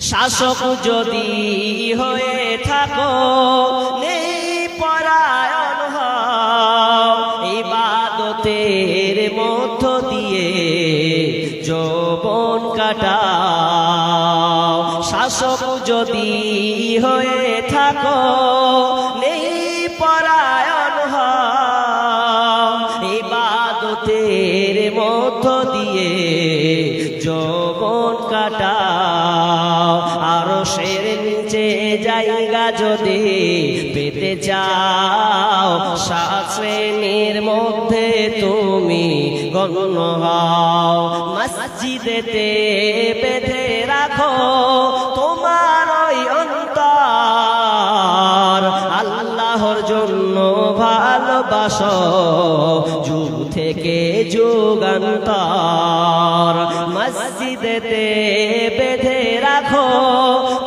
শাসক যদি হয়ে থাকো নেই পরায়ণ হও, ইবাদতের মধ্য দিয়ে যৌবন কাটাও। শাসক যদি হয়ে থাকো নেই পরায়ণ হও, ইবাদতের মধ্য দিয়ে যৌবন কাটাও। আরশের নিচে জায়গা যদি পেতে চাও, 7 শ্রেণীর মধ্যে তুমি গণ্য হও। মসজিদেতে বেঁধে রাখো তোমার ওই অন্তর, আল্লাহর জন্য ভালোবাসো যুগ থেকে যুগান্তর। মসজিদেতে বেঁধে রাখো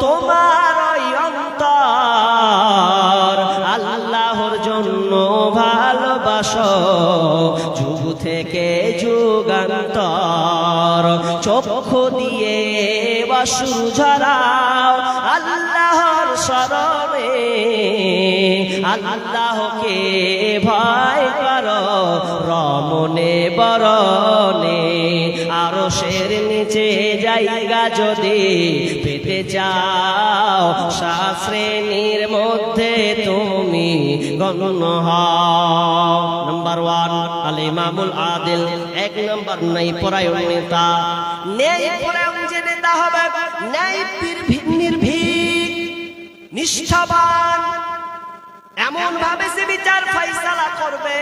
তোমার ওই অন্তর, আল্লাহর জন্য ভালোবাসো যুগ থেকে যুগান্তর। চক্ষু দিয়ে অশ্রু ঝরাও আল্লাহর শরণে, আল্লাহকে ভয় করো রমণে বরণে। আরশের নিচে জায়গা যদি পেতে চাও, 7 শ্রেণীর মধ্যে তুমি গণ্য হও। নাম্বার 1 আল ইমামুল আদিল, 1 নম্বর নাই পরায়ণ নেতা। নেই পরায়ণ যে নেতা হবে, নেই নির্ভীক নিষ্ঠাবান, এমন ভাবে সে বিচার ফাইসালা করবে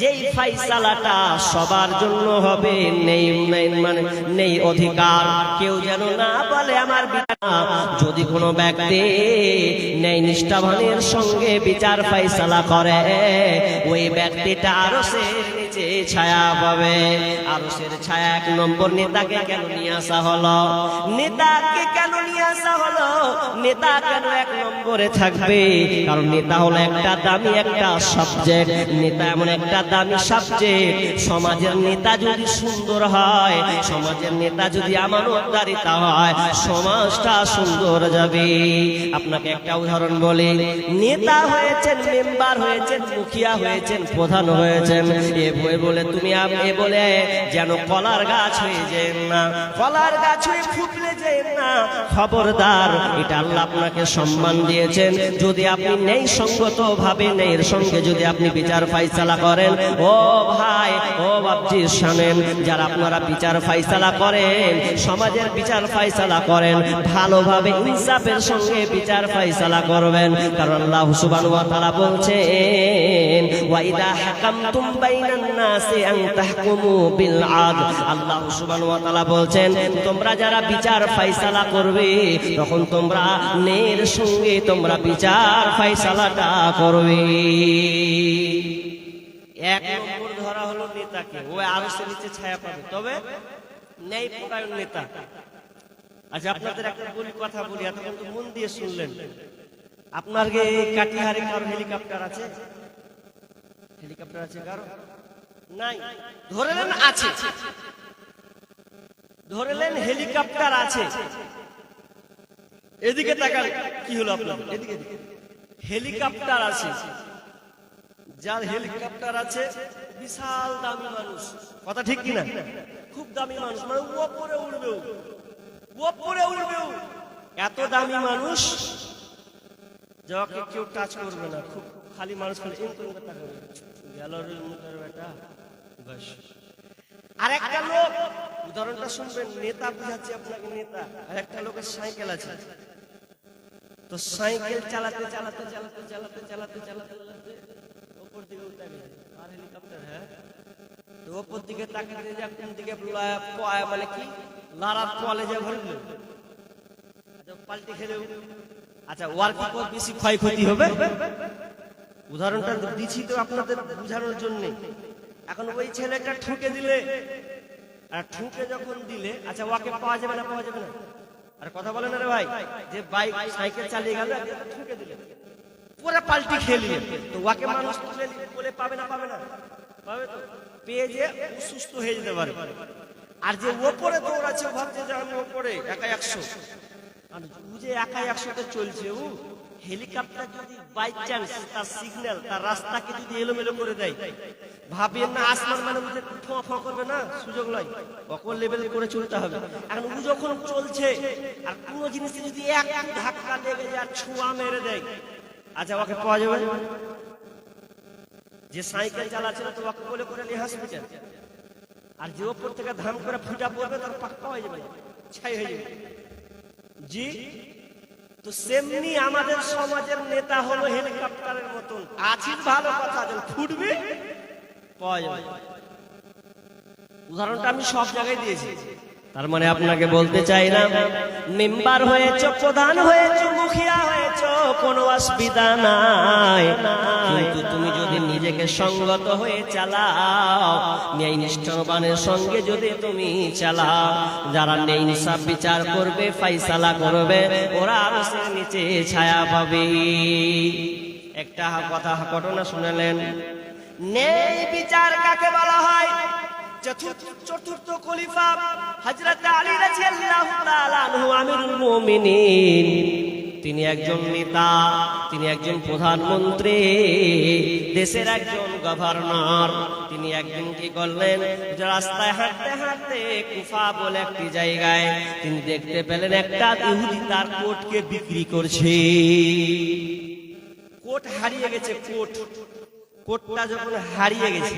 যেই ফাইসালাটা সবার জন্য হবে। নেই অধিকার কেউ যেন না বলে আমার বিচার। যদি কোনো ব্যক্তি নেই নিষ্ঠাবানের সঙ্গে বিচার ফাইসালা করে, ওই ব্যক্তিটা আরশের নিচে ছায়া পাবে। আরশের ছায়া 1 নম্বর নেতাকে কেন নিয়ে আসা হলো? নেতাকে কেন নিয়ে আসা হলো? নেতা কেন 1 নম্বরে থাকবে? কারণ নেতা হলো একটা দামি একটা সাবজেক্ট। নেতা এমন একটা দামি সাবজেক্ট, সমাজের নেতা যদি সুন্দর হয়, সমাজের নেতা যদি আমানতদারিতা হয়, সমাজটা সুন্দর যাবে। আপনাকে একটা উদাহরণ বলি, নেতা হয়েছেন, মেম্বার হয়েছেন, মুখিয়া হয়েছেন, প্রধান হয়েছেন, এ বলে তুমি এ বলে যেন কলার গাছ হয়ে যেন না, কলার গাছ হয়ে ফুটলে যেন না। খবরদার, এটা আল্লাহ আপনাকে সম্মান দিয়েছেন। যদি আপনি নেই সঙ্গত ভাবে নেইর সঙ্গে যদি আপনি বিচার ফাইসালা করেন, ও ভাই ও বাপজি শুনেন, যারা আপনারা বিচার ফাইসালা করেন, সমাজের বিচার ফাইসালা করেন, ভালোভাবে ইনসাফের সঙ্গে বিচার ফাইসালা করবেন। কারণ আল্লাহ সুবহানাহু ওয়া তাআলা বলছেন, ওয়া ইযা হাকামতুম বাইনান নাসি আন তাহকুমু বিল আদল। আল্লাহ সুবহানাহু ওয়া তাআলা বলছেন, তোমরা যারা বিচার ফাইসালা করবে, তখন তোমরা ন্যায়ের সঙ্গে তোমরা বিচার ফাইসালাটা করবে। 1 নম্বর ধরা হলো নেতাকে, ও আরশের নিচে ছায়া পাবে, তবে ন্যায় পরায়ণ নেতা। আচ্ছা, আপনাদের একটা কথা বলি, এতক্ষণ তো মন দিয়ে শুনলেন। আপনার কাটিহারে কারো হেলিকপ্টার আছে? হেলিকপ্টার আছে কারো? নাই। ধরেলেন আছে, ধরেলেন হেলিকপ্টার আছে। এদিকে তাকান, কি হলো আপনার? এদিকে হেলিকপ্টার আছে, যার হেলিকপ্টার আছে বিশাল দামি মানুষ, কথা ঠিক কিনা? খুব দামি মানুষ, মানে উপরে উড়বে, উপরে উড়বে। এত দামি মানুষ যাকে কেউ টাচ করবে না, খুব খালি মানুষ খালি বেটা। আর একটা লোক, উদাহরণটা শুনবেন, নেতা বুঝাচ্ছি আপনাকে, নেতা। আর একটা লোকের সাইকেল আছে, তো সাইকেল চালাতে চালাতে চালাতে চালাতে চালাতে চালাতে উপর দিকে উঠে গেছে। আর হেলিকপ্টার, হ্যাঁ, তো উপর দিকে তাকাতে যা কোন দিকে মানে কি লারার পোয়ালে যা ভরল, পাল্টি খেলে। আচ্ছা, ওয়ার কি বেশি ক্ষয়ক্ষতি হবে? উদাহরণটা দিচ্ছি তো আপনাদের বোঝানোর জন্য। এখন ওই ছেলেটা ঠুকে দিলে, আর ঠুকে যখন দিলে, আচ্ছা ওকে পাওয়া যাবে না? পাওয়া যাবে না? আর কথা বলেন রে ভাই, যে বাইক সাইকেল চালিয়ে গেল, ঠুকে দিলে, পুরো পাল্টি খেলিয়ে, তো ওকে মানুষ তুলে বলে পাবে না? পাবে না? পাবে তো। পেয়ে যে সুস্থ হয়ে যেতে পারে। আর যে ওপরে দৌড়াচ্ছে, ভাবছে যে আমি ওপরে একা 100, আর ও যে একাই একসাথে চলছে, ও হেলিকপ্টার যদি বাই চান্স তার সিগন্যাল তার রাস্তাকে যদি এলোমেলো করে দেয়, ভাবেন না আসমান মানে বুঝে ফোঁ ফোঁ করবে না, সুযোগ নয়, অকল লেভেল করে চলতে হবে। এখন ও যখন চলছে আর কোন জিনিসে যদি এক ধাক্কা লেগে যায়, ছোঁয়া মেরে দেয়, আচ্ছা ওকে পাওয়া যাবে? যে সাইকেল চালাচ্ছে না তো ওকে বলে করে নিয়ে হসপিটাল, আর যে ওপর থেকে ধাম করে ফুটা পড়বে তার পাক্কা হয়ে যাবে, ছাই হয়ে যাবে। জি, তো সেমনি আমাদের সমাজের নেতা হলো হেলিকপ্টারের মতন, আছিস ভালো কথা, যখন ফুটবে পাওয়া যাবে। উদাহরণটা আমি সব জায়গায় দিয়েছি। তার মানে আপনাকে বলতে চাইলাম, মেম্বার হয়েছো, প্রধান হয়েছো, মুখিয়া হয়েছো, কোনো অসুবিধা নাই, কিন্তু তুমি যদি নিজেকে সঙ্গত হয়ে চালাও, ন্যায় নিষ্ঠাবানের সঙ্গে যদি তুমি চালাও, যারা ন্যায় ইনসাফ বিচার করবে, ফাইসালা করবে, ওরা আরশের নিচে ছায়া পাবে। একটা কথা ঘটনা শুনলেন, ন্যায় বিচার কাকে বলা হয়? চতুর্থ খলিফা হযরত আলী রাদিয়াল্লাহু তাআলা আনহু আমিরুল মুমিনিন, তিনি একজন নেতা, তিনি একজন প্রধানমন্ত্রী, দেশের একজন গভর্নর। তিনি একদিন কি করলেন, রাস্তায় হাঁটতে হাঁটতে কুফা বলে একটি জায়গায় তিনি দেখতে পেলেন একটা ইহুদি তার কোটকে বিক্রি করছে। কোট হারিয়ে গেছে, কোটটা যখন হারিয়ে গেছে,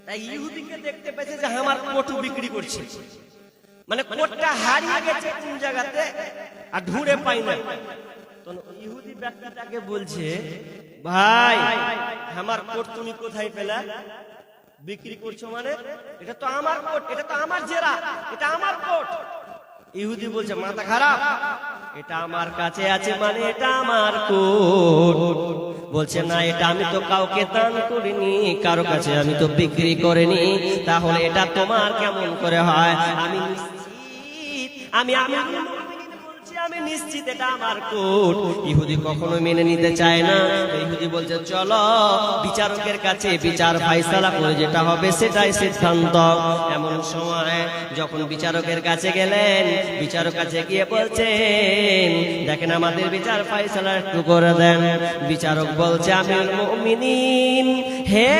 তাই ইহুদিকে দেখতে পেয়েছে যে আমার কোট বিক্রি করছে, মানে কোটটা হারিয়ে গেছে কোন জায়গাতে আর ঢুঁড়ে পাই না। তো ইহুদি ব্যক্তিটাকে বলছে, ভাই আমার কোট তুমি কোথায় পেলে? বিক্রি করছো মানে? এটা তো আমার কোট, এটা তো আমার জেরা, এটা আমার কোট। ইহুদি বলছে, মাথা খারাপ, এটা আমার কাছে আছে মানে এটা আমার কোট। বলছে, না, এটা আমি তো কাউকে দান করিনি, কারো কাছে আমি তো বিক্রি করিনি, তাহলে এটা তোমার কেমন করে হয়? আমি নিশ্চিত, আমি নিশ্চিত এটা আমার কোট। ইহুদি কখনো মেনে নিতে চায় না। ইহুদি বলছে, চলো বিচারকের কাছে বিচার ফাইসালা করে যেটা হবে সেটাই সিদ্ধান্ত। এমন সময় যখন বিচারকের কাছে গেলেন, বিচারক কাছে গিয়ে বলছেন, দেখেন আমাদের বিচার ফাইসালা একটু করে দেন। বিচারক বলছে, আমিরুল মুমিনিন, হে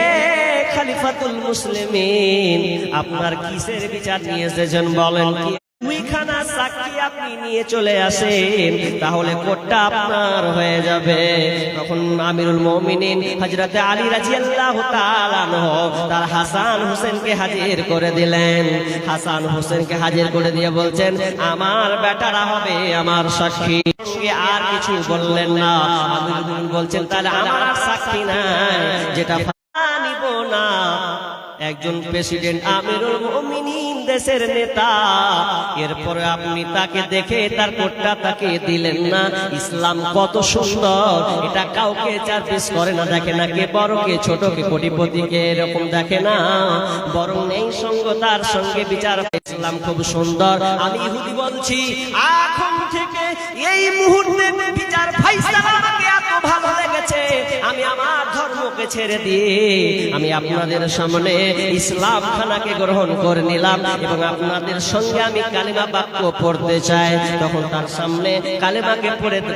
খলিফাতুল মুসলিমিন, আপনার কিসের বিচার নিয়ে এসেছেন বলেন? কি দুইখানা সাক্ষী আপনি নিয়ে চলে আসেন, তাহলে কোটটা আপনার হয়ে যাবে। তখন আমিরুল মুমিনিন হযরত আলী রাদিয়াল্লাহু তাআলা আনহু তার হাসান হোসেনকে হাজির করে দিলেন। হাসান হোসেনকে হাজির করে দিয়ে বলছেন, আমার বেটারা হবে আমার সাক্ষী। আর কিছু বললেন না। আমিরুল মুমিনিন বলছেন, তাহলে আমার সাক্ষী নাই, যেটা নিব না। একজন প্রেসিডেন্ট, আমিরুল মুমিনিন, দেশের নেতা, এরপরে আপনি তাকে দেখে তার কোটটা তাকে দিলেন না। ইসলাম কত সুন্দর, এটা কাউকে চারপিস করে না, দেখে না কে বড় কে ছোট, কে কোটিপতি কে এরকম দেখে না, বরং এই সঙ্গতার সঙ্গে বিচার। ইসলাম খুব সুন্দর। আমি ইহুদি বলছি, এখন থেকে এই মুহূর্তে বিচার ফাইসালা আমাকে এত ভালো লেগেছে, আমি আমার ধর্মকে ছেড়ে দিয়ে আমি আপনাদের সামনে ইসলাম খানাকে গ্রহণ করে নিলাম এবং আপনাদের সঙ্গে আমি কালিমা বাক্য পড়তে চাই। তখন তার সামনে কালিমাকে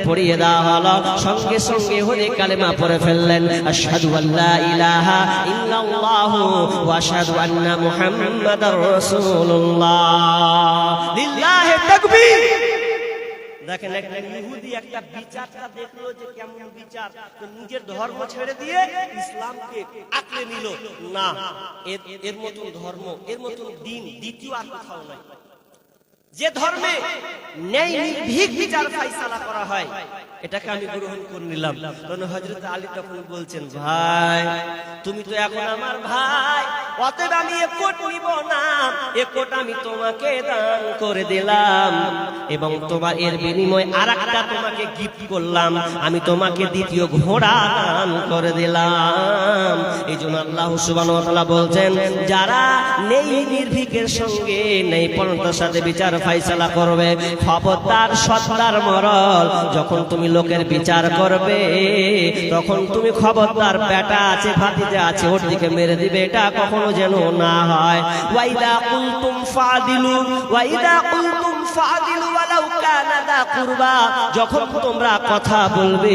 পড়িয়ে দেওয়া হলো। সঙ্গে সঙ্গে হলে কালিমা পড়ে ফেললেন, আশহাদু আল্লা ইলাহা ইল্লাল্লাহু ওয়া আশহাদু আন্না মুহাম্মাদার রাসূলুল্লাহ। লিল্লাহি তাকবীর। দেখেন, একটা ইহুদি একটা বিচারটা দেখলো যে কেমন বিচার, তো নিজের ধর্ম ছেড়ে দিয়ে ইসলামকে আঁকড়ে নিল। না, এর মতন ধর্ম, এর মতন দিন দ্বিতীয় আর কোথাও নাই। যে ধর্মে ন্যায় নির্ভীক বিচার ফাইসালা করা হয়, এটাকে আমি গ্রহণ করে নিলাম। তখন হযরত আলী তখন বলছেন, ভাই তুমি তো এখন আমার ভাই, অতএব আমি এ কোট নিব না, এ কোট আমি তোমাকে দান করে দিলাম এবং তোমার এর বিনিময়ে আরেকটা তোমাকে গিফট করলাম, আমি তোমাকে দ্বিতীয় ঘোড়া দান করে দিলাম। এই জন্য আল্লাহ সুবহানাহু ওয়া তাআলা বলছেন, যারা নেই নির্ভীকের সঙ্গে নেই পরতার সাথে বিচার ফাইসালা করবে, খবরদার সত্তার মরল, যখন তুমি লোকের বিচার করবে তখন তুমি খবরদার বেটা আছে ভাতিজা আছে ওর দিকে মেরে দিবে, এটা কখনো যেন না হয়। ওয়াইদা কুলতুম ফাদিলু, ওয়াইদা কুলতুম ফাদিলু ওয়ালাউ কানা দা কুরবা, যখন তোমরা কথা বলবে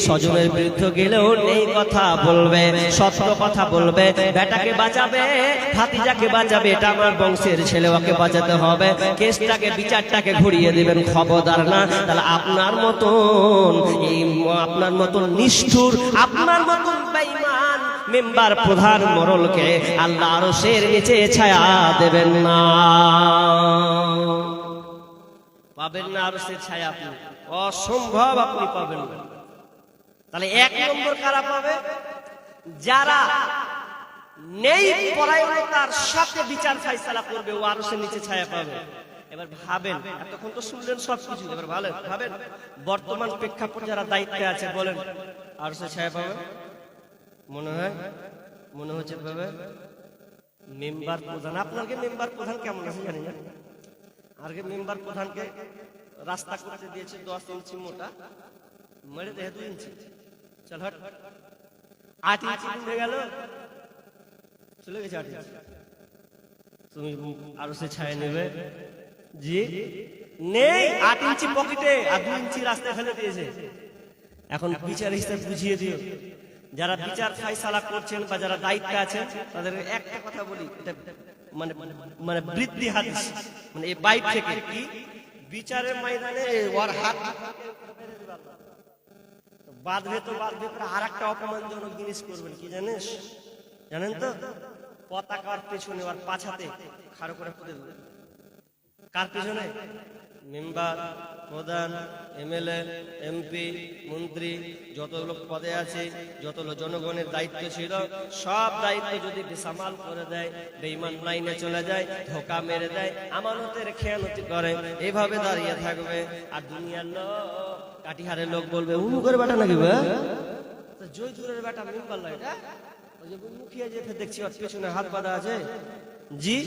স্বজনের বিরুদ্ধে গেলেও নেই কথা বলবে, সত্য কথা বলবে। বেটাকে বাঁচাবে, ভাতিজাকে বাঁচাবে, এটা আমার বংশের ছেলে, ওকে বাঁচাতে হবে। কেসটাকে বিচারটাকে ঘুরিয়ে দিবেন, খবরদার না। তাহলে আপনার মতন নিষ্ঠুর, আপনার মতন বেঈমান মেম্বার প্রধান মোড়লকে আল্লাহ আরশের নিচে ছায়া দেবেন না, পাবেন না আরশের ছায়া, আপনি অসম্ভব আপনি পাবেন না। তাহলে এক নম্বর কারা পাবে? যারা নেই পরায়ণতার সাথে বিচার ফাইসালা করবে, ও আরশের নিচে ছায়া পাবে। এবার ভাবেন, এতক্ষণ তো শুনলেন সবকিছু, এবার ভাবেন বর্তমান প্রেক্ষাপট যারা দায়িত্বে আছে বলেন আরশের ছায়া পাবে? মনে হচ্ছে পাবে। মেম্বার প্রধান, আপনাকে মেম্বার প্রধান কেমন আছে জানি না, আগে মেম্বার প্রধানকে রাস্তা করতে দিয়েছে 10 ইঞ্চি মোটা, মেরে দেয় 2 ইঞ্চি, চল হট, 8 ইঞ্চি হয়ে গেল, চলে গেছে 8 ইঞ্চি। তুমি আরো সে ছায়া নেবে? জি নেই, 8 ইঞ্চি পকেটে আর 2 ইঞ্চি রাস্তায় ফেলে দিয়েছে। এখন বিচার হিসাব বুঝিয়ে দিও। যারা বিচার ফাইসালা করছেন বা যারা দায়িত্বে আছেন তাদের একটা কথা বলি, এটা মানে বৃদ্ধি হাদিস, মানে এই বাইক থেকে কি বিচারের ময়দানে ওর হাত বাঁধবে তো বাঁধবে, আর একটা অপমানজনক জিনিস করবেন কি জানেন তো? পতাকার পেছনে ওর পাছাতে খাড়ো করে পুঁতে দেবেন। কার পেছনে? মেম্বার, প্রধান, এমএলএ, এমপি, মন্ত্রী, যত লোক পদে আছে, যত জনগণের দায়িত্ব ছিল, সব দায়িত্ব যদি বেসামাল করে দেয়, বেঈমান লাইনে চলে যায়, ধোকা মেরে দেয়, আমানতের খেয়ানতি করে, এইভাবে দাঁড়িয়ে থাকবে। আর দুনিয়ার লোক, কাটিহারের লোক বলবে উমুকের বেটা নাকি, জয়দুরের বেটা মেম্বার লা, এটা ওই যে মুখিয়া যে দেখছি ওর পেছনে হাত বাঁধা আছে, জি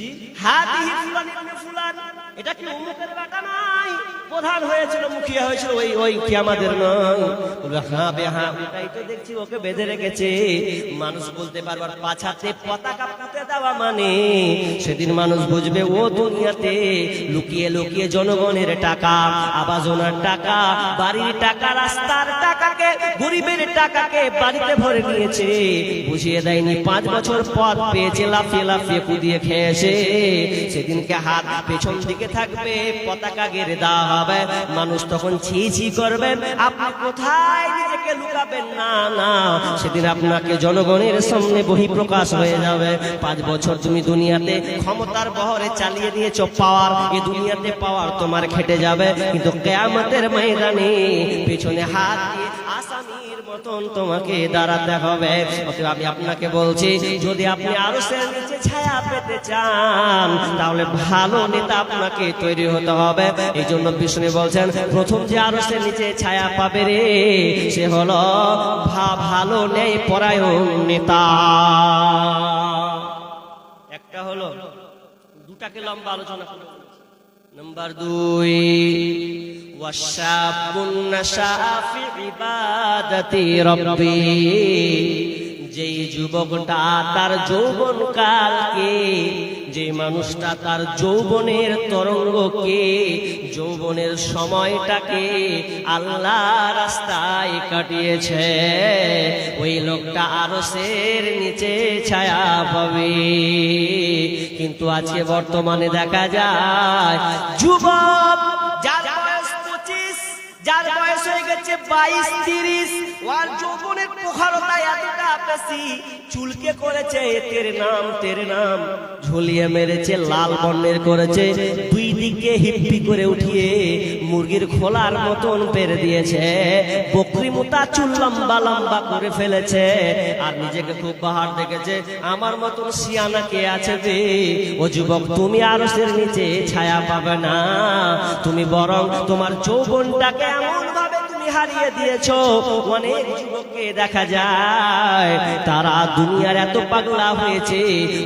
হাদিহি ফুলান ইবনে ফুলান, এটা কি উম্মতের বেটা নাই? প্রধান হয়েছিল, মুখিয়া হয়েছিল, ওই কি আমাদের নয়? বলবে হ্যাঁ বে হ্যাঁ, ওটাই তো দেখছি, ওকে বেঁধে রেখেছে। মানুষ বলতে পারবার পাছাতে পতাকা পুঁতে দেওয়া মানে সেদিন মানুষ বুঝবে ও দুনিয়াতে লুকিয়ে লুকিয়ে জনগণের টাকা, আবাসনের টাকা, বাড়ির টাকা, রাস্তার টাকাকে, গরিবের টাকাকে বাড়িতে ভরে নিয়েছে, বুঝিয়ে দেয়নি। 5 বছর পর পেয়েছে, লাফিয়ে লাফিয়ে কুদিয়ে খেয়েছে। সেদিনকে হাত পেছন দিকে থাকবে, পতাকা গেড়ে দেওয়া হবে, মানুষ তখন ছি ছি করবেন, আপনি কোথায় নিজেকে লুকাবেন? না না, সেদিন আপনাকে জনগণের সামনে বহিঃপ্রকাশ হয়ে যাবে। 5 বছর তুমি দুনিয়াতে ক্ষমতার বহরে চালিয়ে দিয়েছ পাওয়ার, এই দুনিয়াতে পাওয়ার তোমার খেটে যাবে, কিন্তু কিয়ামতের ময়দানে পেছনে হাত দিয়ে আসামির মতন তোমাকে দাঁড়াতে হবে। অতএব আমি আপনাকে বলছি, যদি আপনি আরশের নিচে ছায়া পেতে চান, তাহলে ভালো নেতা আপনাকে তৈরি হতে হবে। এই জন্য বিষ্ণু বলছেন, প্রথম যে আরশের নিচে ছায়া পাবে রে, সে হলো ভালো নেই পরায়ণ নেতা। একটা হলো, দুটাকে লম্বা আলোচনা করব। নাম্বার 2, ওয়াশাবুন নাশা ফি ইবাদাতি রাব্বি, যেই যুবকটা তার যৌবন কালকে, যে মানুষটা তার যৌবনের তরঙ্গকে, যৌবনের সময়টাকে আল্লাহ রাস্তায় কাটিয়েছে, ওই লোকটা আরশের নিচে ছায়া পাবে। কিন্তু আজকে বর্তমানে দেখা যায় যুবক যার বয়স 25, যার বয়স হয়ে গেছে 22-30, ওর যৌবনের প্রখরতা এতটা বেশি, চুলকে করেছে তেরে নাম ঝুলিয়ে মেরেছে, লাল বর্ণের করেছে, 2 দিকে হিপ্পি করে উঠিয়ে মুরগির খোলার মতন পেরে দিয়েছে, বকরি মোটা চুল লম্বা লম্বা করে ফেলেছে, আর নিজেকে খুব বাহার দেখেছে। আমার মতন সিয়ানা কে আছে রে? ও যুবক, তুমি আরশের নিচে ছায়া পাবে না, তুমি বরং তোমার যৌবনটাকে এমন ভাবে তুমি হারিয়ে দিয়েছো। অনেক যুবককে দেখা যায় তারা দুনিয়ার এত পাগলা হয়েছে,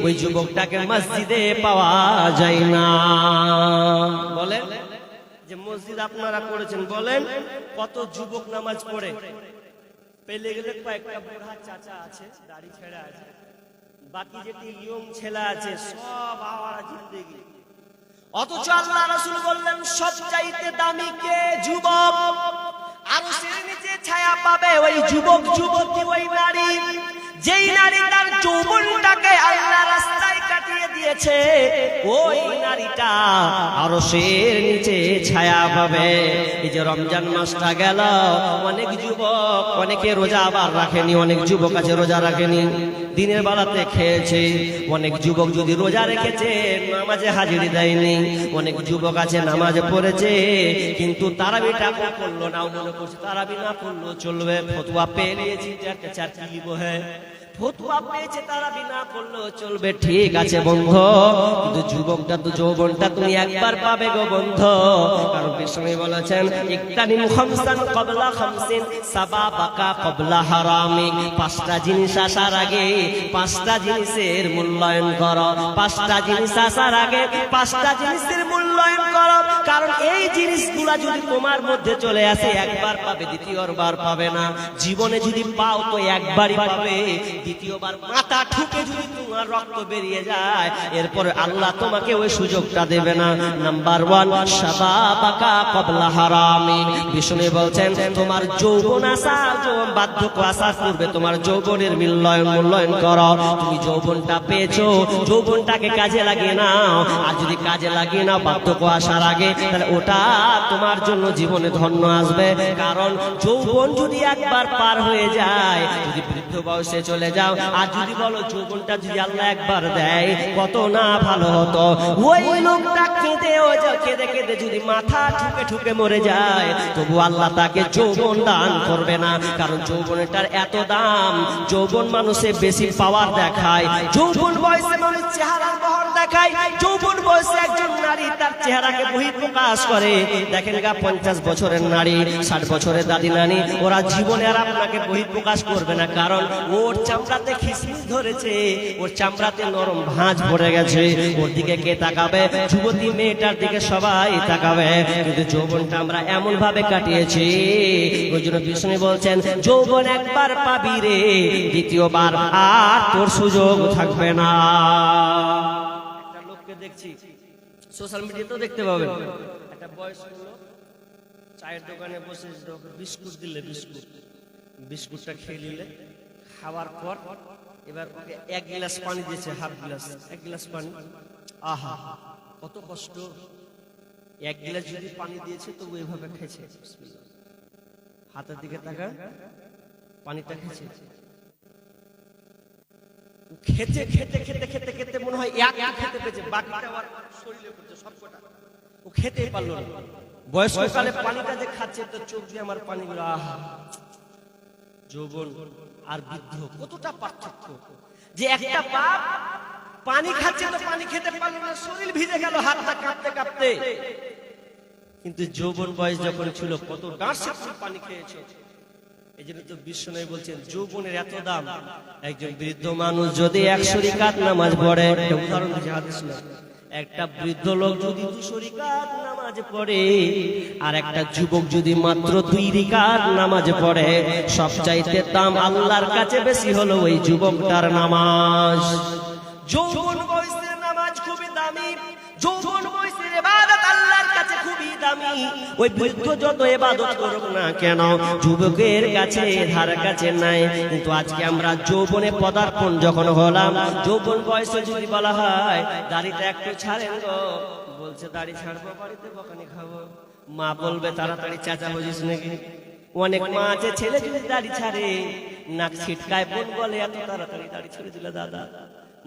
ওই যুবকটাকে মসজিদে পাওয়া যায় না। বলেন যে মসজিদ আপনারা করেছেন, বলেন কত যুবক নামাজ পড়ে, পেলে গেলে কয়েকটা বুড়া চাচা আছে, দাড়ি ছেড়া আছে, বাকি যেটি ইয়ং ছেলে আছে সব আওয়ারা জিন্দেগি। অথচ আল্লাহ রাসূল বললেন সবচাইতে দামি কে? যুবক। আরশের নিচে ছায়া পাবে ওই যুবক যুবতী, ওই নারী, যেই নারী তার যৌবনটাকে আল্লাহ রাস্তায় কাটিয়ে দিয়েছে, ওই নারীটা আরশের নিচে ছায়া পাবে। এই যে রমজান মাসটা গেল, অনেক যুবক, অনেকে রোজা আবার রাখেনি, অনেক যুবক আছে রোজা রাখেনি, দিনের বেলাতে খেয়েছে। অনেক যুবক যদি রোজা রেখেছে নামাজে হাজিরি দেয়নি, অনেক যুবক আছে নামাজে পড়েছে কিন্তু তারাবিটা করলো না, মনে করছে তারাবি না করলো চলবে, ফতোয়া পেয়ে নিয়েছি একটা চাকরি নিব, হ্যাঁ ফতোয়া পেয়েছে তারাবি না করলো চলবে, ঠিক আছে বন্ধু, কিন্তু যুবকটা তো যৌবনটা তুমি একবার পাবে গো বন্ধু। কারণ বিষ্ণু বলেছেন ইকতানিম খামসান ক্বাবলা খামসিন সাবাবাকা ক্বাবলা হারামি, পাঁচটা জিনিস আসার আগে পাঁচটা জিনিসের মূল্যায়ন করো, পাঁচটা জিনিস আসার আগে পাঁচটা জিনিসের মূল্যায়ন করো। কারণ এই জিনিসগুলা যদি তোমার মধ্যে চলে আসে একবার পাবে, দ্বিতীয়বার পাবে না। জীবনে যদি পাও তো একবারই পাবে, দ্বিতীয়বার মাথা ঠুকে যদি তোমার রক্ত বেরিয়ে যায় এরপরে আল্লাহ তোমাকে ওই সুযোগটা দেবে না। নাম্বার 1 শাবাবাকা ক্বাবলা হারামি। বিষ্ণু বলছেন তোমার যৌবন আসা, যৌবন বার্ধক্য আসার পূর্বে তোমার যৌবনের মূল্যায়ন করো। তুমি যৌবনটা পেয়েছো, যৌবনটাকে কাজে লাগিয়ে নাও, আর যদি কাজে লাগিয়ে নাও বার্ধক্য আসার আগে, তাহলে ওটা তোমার জন্য জীবনে ধন্য আসবে। কারণ যৌবন যদি একবার পার হয়ে যায়, যদি বৃদ্ধ বয়সে চলে যাও, আর যদি বলো যৌবনটা যদি আল্লাহ একবার দেয় কত না ভালো হতো। ওই লোকটা কেঁদে কেঁদে যদি মাথা ঠুকে ঠুকে মরে যায় তবু আল্লাহ তাকে যৌবন দান করবে না। কারণ যৌবনটার এত দাম, যৌবন মানুষে বেশি পাওয়ার দেখায়, যৌবন বয়সে মানুষ চেহারার বহর দেখায়, যৌবন বয়সে একজন নারী তার চেহারাকে বহিঃপ্রকাশ করে। দেখেন গা 50 বছরের নারী, 60 বছরের দাদি নানি, ওরা জীবনে আর আপনাকে বহিঃপ্রকাশ করবে না, কারণ ওর চামড়াতে খিসমিস ধরেছে, ওর চামড়াতে নরম ভাঁজ পড়ে গেছে। ওর দিকে কে তাকাবে? যুবতী মেয়েটার দিকে সবাই তাকাবে। কিন্তু যৌবনটা আমরা এমন ভাবে কাটিয়েছি, ওই জন্য বিষ্ণু বলছেন যৌবন একবার পাবি রে, দ্বিতীয়বার আর তোর সুযোগ থাকবে না। একটা লোককে দেখছি, সোশ্যাল মিডিয়াতেও দেখতে পাবেন, একটা বয়স্ক লোক চায়ের দোকানে বসে বিস্কুট দিলে, বিস্কুটটা খেয়ে নিলে, খাওয়ার পর এবার ওকে 1 গ্লাস পানি দিয়েছে, হাফ গ্লাস, 1 গ্লাস পানি, আহা কত কষ্ট। 1 গ্লাস যদি পানি দিয়েছে তো ওইভাবে খেয়েছে, হাতের দিকে তাকা, পানিটা খেয়েছে, খেতে খেতে খেতে খেতে খেতে মনে হয় এক খেতে পেয়েছে, বাকিটা আর শরীরে পড়ছে সবকটা, ও খেতেই পারলো না। বয়স্ককালে পানিটা যে খাচ্ছে তো চোখ দিয়ে আমার পানিগুলো, আহা। যৌবন আর বৃদ্ধ কতটা পার্থক্য, যে একটা বাপ পানি খাচ্ছে তো পানি খেতে পারলো না, শরীর ভিজে গেল হাতটা কাঁপতে কাঁপতে। কিন্তু যৌবন বয়স যখন ছিল কত ডাঁশে পানি খেয়েছে। এই জন্য তো বিষ্ণু বলছেন যৌবনের এত দাম। একজন বৃদ্ধ মানুষ যদি 100 রাকাত নামাজ পড়ে, উদাহরণ দিচ্ছি হাদিস না, একটা বৃদ্ধ লোক যদি 200 রাকাত নামাজ পড়ে, আর একটা যুবক যদি মাত্র 2 রাকাত নামাজ পড়ে, সবচাইতে দাম আল্লাহর কাছে বেশি হলো ওই যুবকটার নামাজ। যৌবন বয়সের নামাজ খুবই দামি, যৌবন বয়সের ইবাদত আল্লাহর কাছে খুবই দামি। ওই বৃদ্ধ যত ইবাদত করুক না কেন যুবকের কাছে ধার কাছে নাই। কিন্তু আজকে আমরা যৌবনে পদার্পণ যখন হলাম, যৌবন বয়সে যদি বলা হয় দাড়িটা একটু ছাড়েন গো, বলছে দাড়ি ছাড়বো, বাড়িতে বকানি খাবো, মা বলবে তাড়াতাড়ি চাচা বুঝিস নাকি। অনেক মা আছে ছেলে যদি দাড়ি ছাড়ে নাক ছিটকায়, বোন বলে এত তাড়াতাড়ি দাড়ি ছেড়ে দিলে দাদা,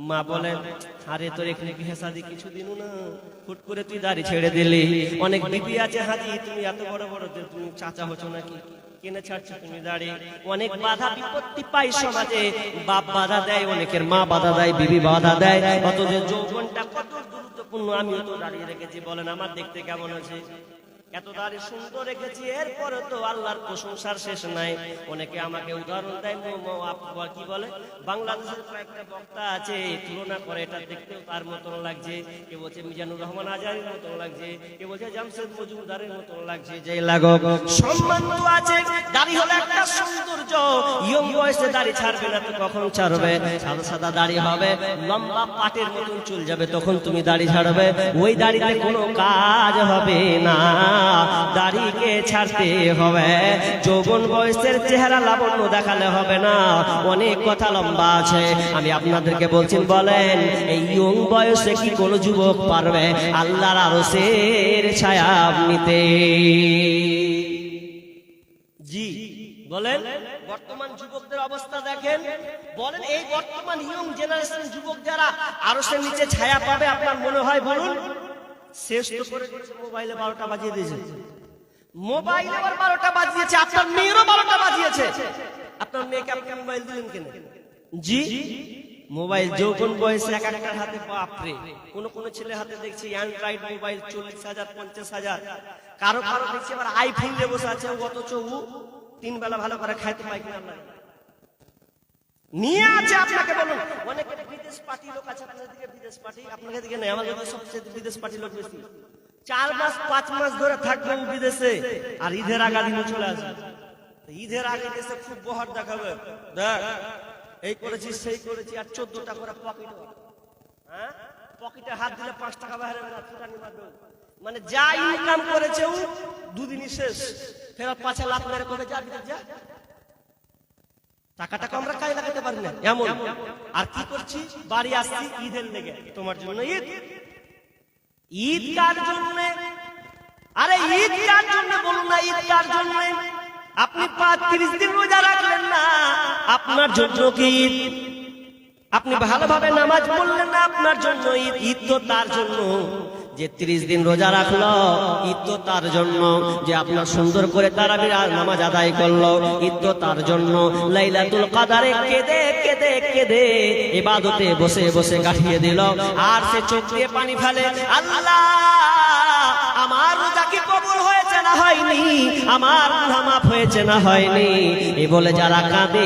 মা বলেন আরে তোর এখানে কি হেসাদি কিছুদিনও না, হুট করে তুই দাড়ি ছেড়ে দিলি। অনেক বিবি আছে হাজি তুমি এত বড় বড় তুমি চাচা হচ্ছ নাকি, কেনে ছাড়ছো তুমি দাড়ি। অনেক বাধা বিপত্তি পাই সমাজে, বাপ বাধা দেয়, অনেকের মা বাধা দেয়, বিবি বাধা দেয়। অথচ যৌবনটা কত গুরুত্বপূর্ণ, আমিও তো দাঁড়িয়ে রেখেছি, বলেন আমার দেখতে কেমন আছে? এত দাড়ি সুন্দর রেখেছি, এরপরে তো আল্লাহর প্রশংসার শেষ নাই। অনেকে আমাকে উদাহরণ দেয়, কি বলে, বাংলাদেশের কয়েকটা বক্তা আছে, তুলনা করে, এটা দেখতেও তার মতন লাগছে, কে বলছে মিজানুর রহমান আজারির মতন লাগছে, কে বলছে জামশেদ মজুমদারের মতন লাগছে। যে লাগুক, সম্মান তো আছে, দাড়ি হলো একটা সৌন্দর্য। ইয়ং বয়সে দাড়ি ছাড়বে না তো কখন ছাড়বে? সাদা সাদা দাড়ি হবে, লম্বা পাটের মতন চুল যাবে, তখন তুমি দাড়ি ছাড়বে। ওই দাড়িতে কোনো কাজ হবে না, দাড়িকে ছাড়তে হবে। যৌবন বয়সের চেহারা লাবণ্য দেখালে হবে না, অনেক কথা লম্বা আছে। আমি আপনাদেরকে বলছি, বলেন এই ইয়ং বয়সে কি কোনো যুবক পারবে আল্লাহর আরশের ছায়া নিতে? জি বলেন, বর্তমান যুবকদের অবস্থা দেখেন। বলেন এই বর্তমান ইয়ং জেনারেশন যুবক যারা আরশের নিচে ছায়া পাবে আপনার মনে হয়? বলুন। শেষ তো করে দিয়েছে, মোবাইলে 12টা বাজিয়ে দিয়েছে, মোবাইলে আবার 12টা বাজিয়েছে, আপনার মেয়েরও 12টা বাজিয়েছে। আপনার মেয়েকে আপনি মোবাইল দিলেন কেন? জি, মোবাইল যৌবন বয়সে এক একটার হাতে, বাপরে, কোন কোন ছেলে হাতে দেখছি অ্যান্ড্রয়েড মোবাইল 40,000 50,000, কারো কারো দেখছি আবার আইফোন নিয়ে বসে আছে, অথচ ও 3 বেলা ভালো করে খাইতে পাই কিনা নিয়ে আছে। আপনাকে বলুন, অনেকে বিদেশ পার্টি লোক আছে, আপনাদের দিকে বিদেশ পার্টি, আপনাদের দিকে নেই, আমাদের সবচেয়ে বিদেশ পার্টি লোক বেশি। 4 মাস 5 মাস ধরে থাকবে বিদেশে, আর ঈদের আগা দিনে চলে আসবে। ঈদের আগে দেশে খুব বহর দেখাবে, দেখ এই করেছি সেই করেছি, আর 14টা করে পকেট, হ্যাঁ পকেটে হাত দিলে 5 টাকা বাইরে মারবে। মানে যা ইনকাম করেছে ও দুদিনই শেষ, ফের পাছে লাখ মেরে কবে যা বিদেশ যা, টাকাটাকে আমরা কাজে লাগাতে পারি না এমন। আর কি করছি, বাড়ি আসছি ঈদের লেগে, তোমার জন্য ঈদ, ঈদ কার জন্য? আরে ঈদ কার জন্য বলুন না, ঈদ কার জন্য? আপনি 30 দিন রোজা রাখলেন না, আপনার জন্য কি ঈদ? আপনি ভালোভাবে নামাজ পড়লেন না, আপনার জন্য ঈদ। ঈদ তো তার জন্য যে 30 দিন রোজা রাখলো, ঈদ তো তার জন্য যে আপনার সুন্দর করে তারাবির নামাজ আদায় করলো, ঈদ তো তার জন্য লাইলাতুল কদরে কেঁদে কেঁদে কেঁদে ইবাদতে বসে বসে কাটিয়ে দিল, আর সে চোখ দিয়ে পানি ফেলে, আল্লাহ আমার রোজা কি কবুল হয়েছে না হয়নি, আমার গুনাহ মাফ হয়েছে না হয়নি, এই বলে যারা কাঁদে,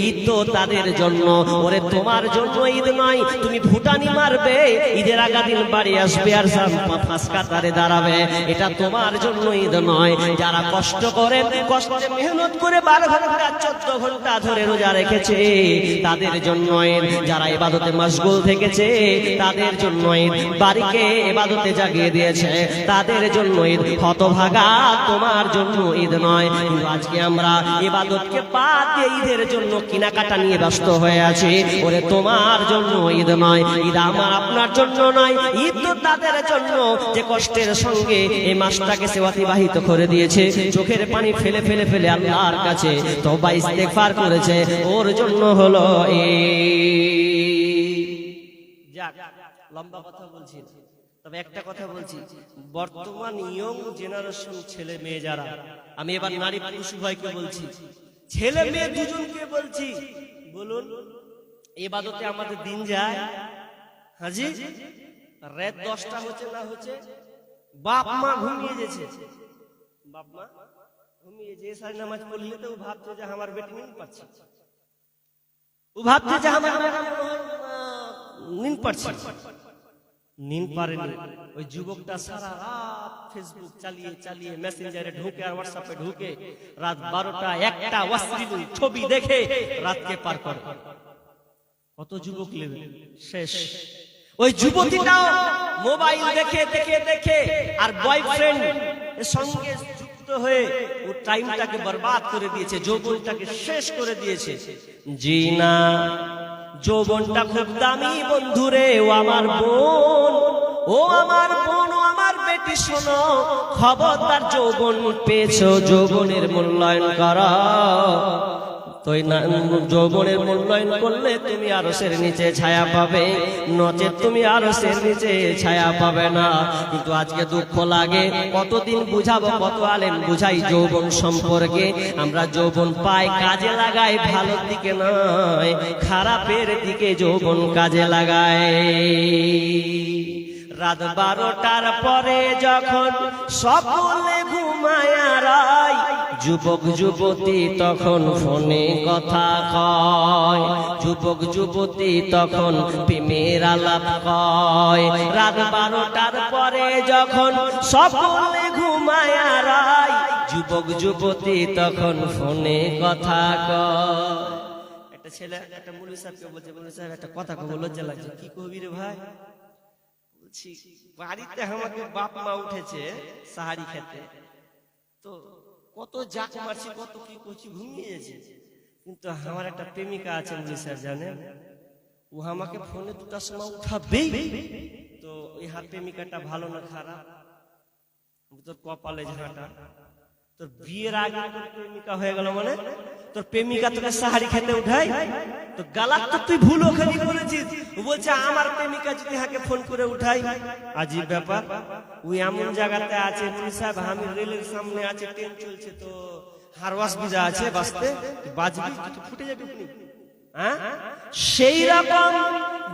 ঈদ তো তাদের জন্য। ওরে তোমার জন্য ঈদ নয়, তুমি ভুটানি মারবে, ঈদের আগা দিন বাড়ি আসবে আর ফাঁস কাতারে দাঁড়াবে, এটা তোমার জন্য ঈদ নয়। যারা কষ্ট করে, কষ্টে মেহনত করে 12 ঘন্টা 14 ঘন্টা ধরে রোজা রেখেছে, তাদের জন্য ঈদ। যারা ইবাদতে মশগুল থেকেছে, তাদের জন্য ঈদ। বাড়িকে ইবাদতে জাগিয়ে দিয়েছে, তাদের জন্য ঈদ। হতভাগা, তোমার জন্য ঈদ নয়। কিন্তু আজকে আমরা ইবাদতকে বাদ দিয়ে ঈদের জন্য কেনাকাটা নিয়ে ব্যস্ত হয়ে আছি। ওরে তোমার জন্য ঈদ নয়, ঈদ আমার আপনার জন্য নয়, ঈদ তো তাদের জন্য যে কষ্টের সঙ্গে এই মাসটাকে সে অতিবাহিত করে দিয়েছে, চোখের পানি ফেলে ফেলে ফেলে আল্লাহর কাছে তওবা ইস্তেগফার করেছে, ওর জন্য হলো যাক। লম্বা কথা বলছি, তবে একটা কথা বলছি, বর্তমান ইয়ং জেনারেশন ছেলে মেয়ে যারা, আমি এবার নারী পুরুষ উভয়কে বলছি, ছেলে মেয়ে দুজনকে বলছি, বলুন ইবাদতে আমাদের দিন যায়। হাজি রাত 10টা হচ্ছে না হচ্ছে, বাপ মা ঘুমিয়ে গেছে, বাপ মা ঘুমিয়ে যে সারি নামাজ পড়লে তো ও ভাবছে যে আমার বেটি নিন পাচ্ছে, ও ভাবছে যে আমার নিন পাচ্ছে, নিন পারেনি। ওই যুবকটা সারা রাত ফেসবুক চালিয়ে চালিয়ে, মেসেঞ্জারে ঢুকে আর হোয়াটসঅ্যাপে ঢুকে রাত 12টা 1টা অশ্লীল ছবি দেখে রাতকে পার করে। কত যুবক নেবে শেষ। ওই যুবতীটাও মোবাইল দেখে দেখে দেখে আর বয়ফ্রেন্ড এর সঙ্গে যুক্ত হয়ে ও টাইমটাকে বরবাদ করে দিয়েছে, যৌবনটাকে শেষ করে দিয়েছে। জি না, যৌবনটা খুব দামি বন্ধুরে, ও আমার বোন, ও আমার বোন, ও আমার বেটি, শোনো খবরদার, যৌবন পেয়েছো, যৌবনের মূল্যায়ন করো। তুই না যৌবনের মূল্যায়ন করলে তুমি আরশের নিচে ছায়া পাবে, নচেত তুমি আরশের নিচে ছায়া পাবে না। কিন্তু আজকে দুঃখ লাগে, কতদিন বুঝাবো, কত আলেম বুঝাই যৌবন সম্পর্কে, আমরা যৌবন পাই কাজে লাগাই, ভালোর দিকে নয় খারাপের দিকে যৌবন কাজে লাগায়। রাত 12টার পরে যখন সকলে ঘুমায় রায়, যুবক যুবতী তখন ফোনে কথা কয়, যুবক যুবতী তখন প্রেমের আলাপ কয়। রাত 12টার পরে যখন সকলে ঘুমায় রায়, যুবক যুবতী তখন ফোনে কথা কয়। একটা ছেলে একটা মুলি সাহেবকে বলছে, মুলি সাহেব একটা কথা কব, লজ্জা লাগছে। কি কবি রে ভাই? বলছি বাড়িতে আমাকে বাপ মা উঠেছে সাহারি খেতে, তো কত জাক মারছি, কত কি করছি, ঘুমিয়ে গেছে, কিন্তু আমার একটা প্রেমিকা আছে মুলি সাহেব জানেন, ও আমাকে ফোনে 2টার সময় উঠাবেই। তো ওই হাত প্রেমিকাটা ভালো না খারাপ? তোর কপালে ঝাঁটা, তোর বিয়ের আগে তোর প্রেমিকা হয়ে গেল মানে তোর প্রেমিকা তোকে সাহারি খেতে উঠাই, তো গালাত তো তুই ভুল ওখানে বলেছিস। ও বলছে আমার প্রেমিকা যদি হাকে ফোন করে উঠাই। আজীব ব্যাপার। ওই এমন জায়গাতে আছে মুনি সাহেব, আমি রেলের সামনে আছে, ট্রেন চলছে, তো হারওয়াস বিজা আছে বাসতে, বাজবি তো ফুটে যাবে আপনি। সেই রকম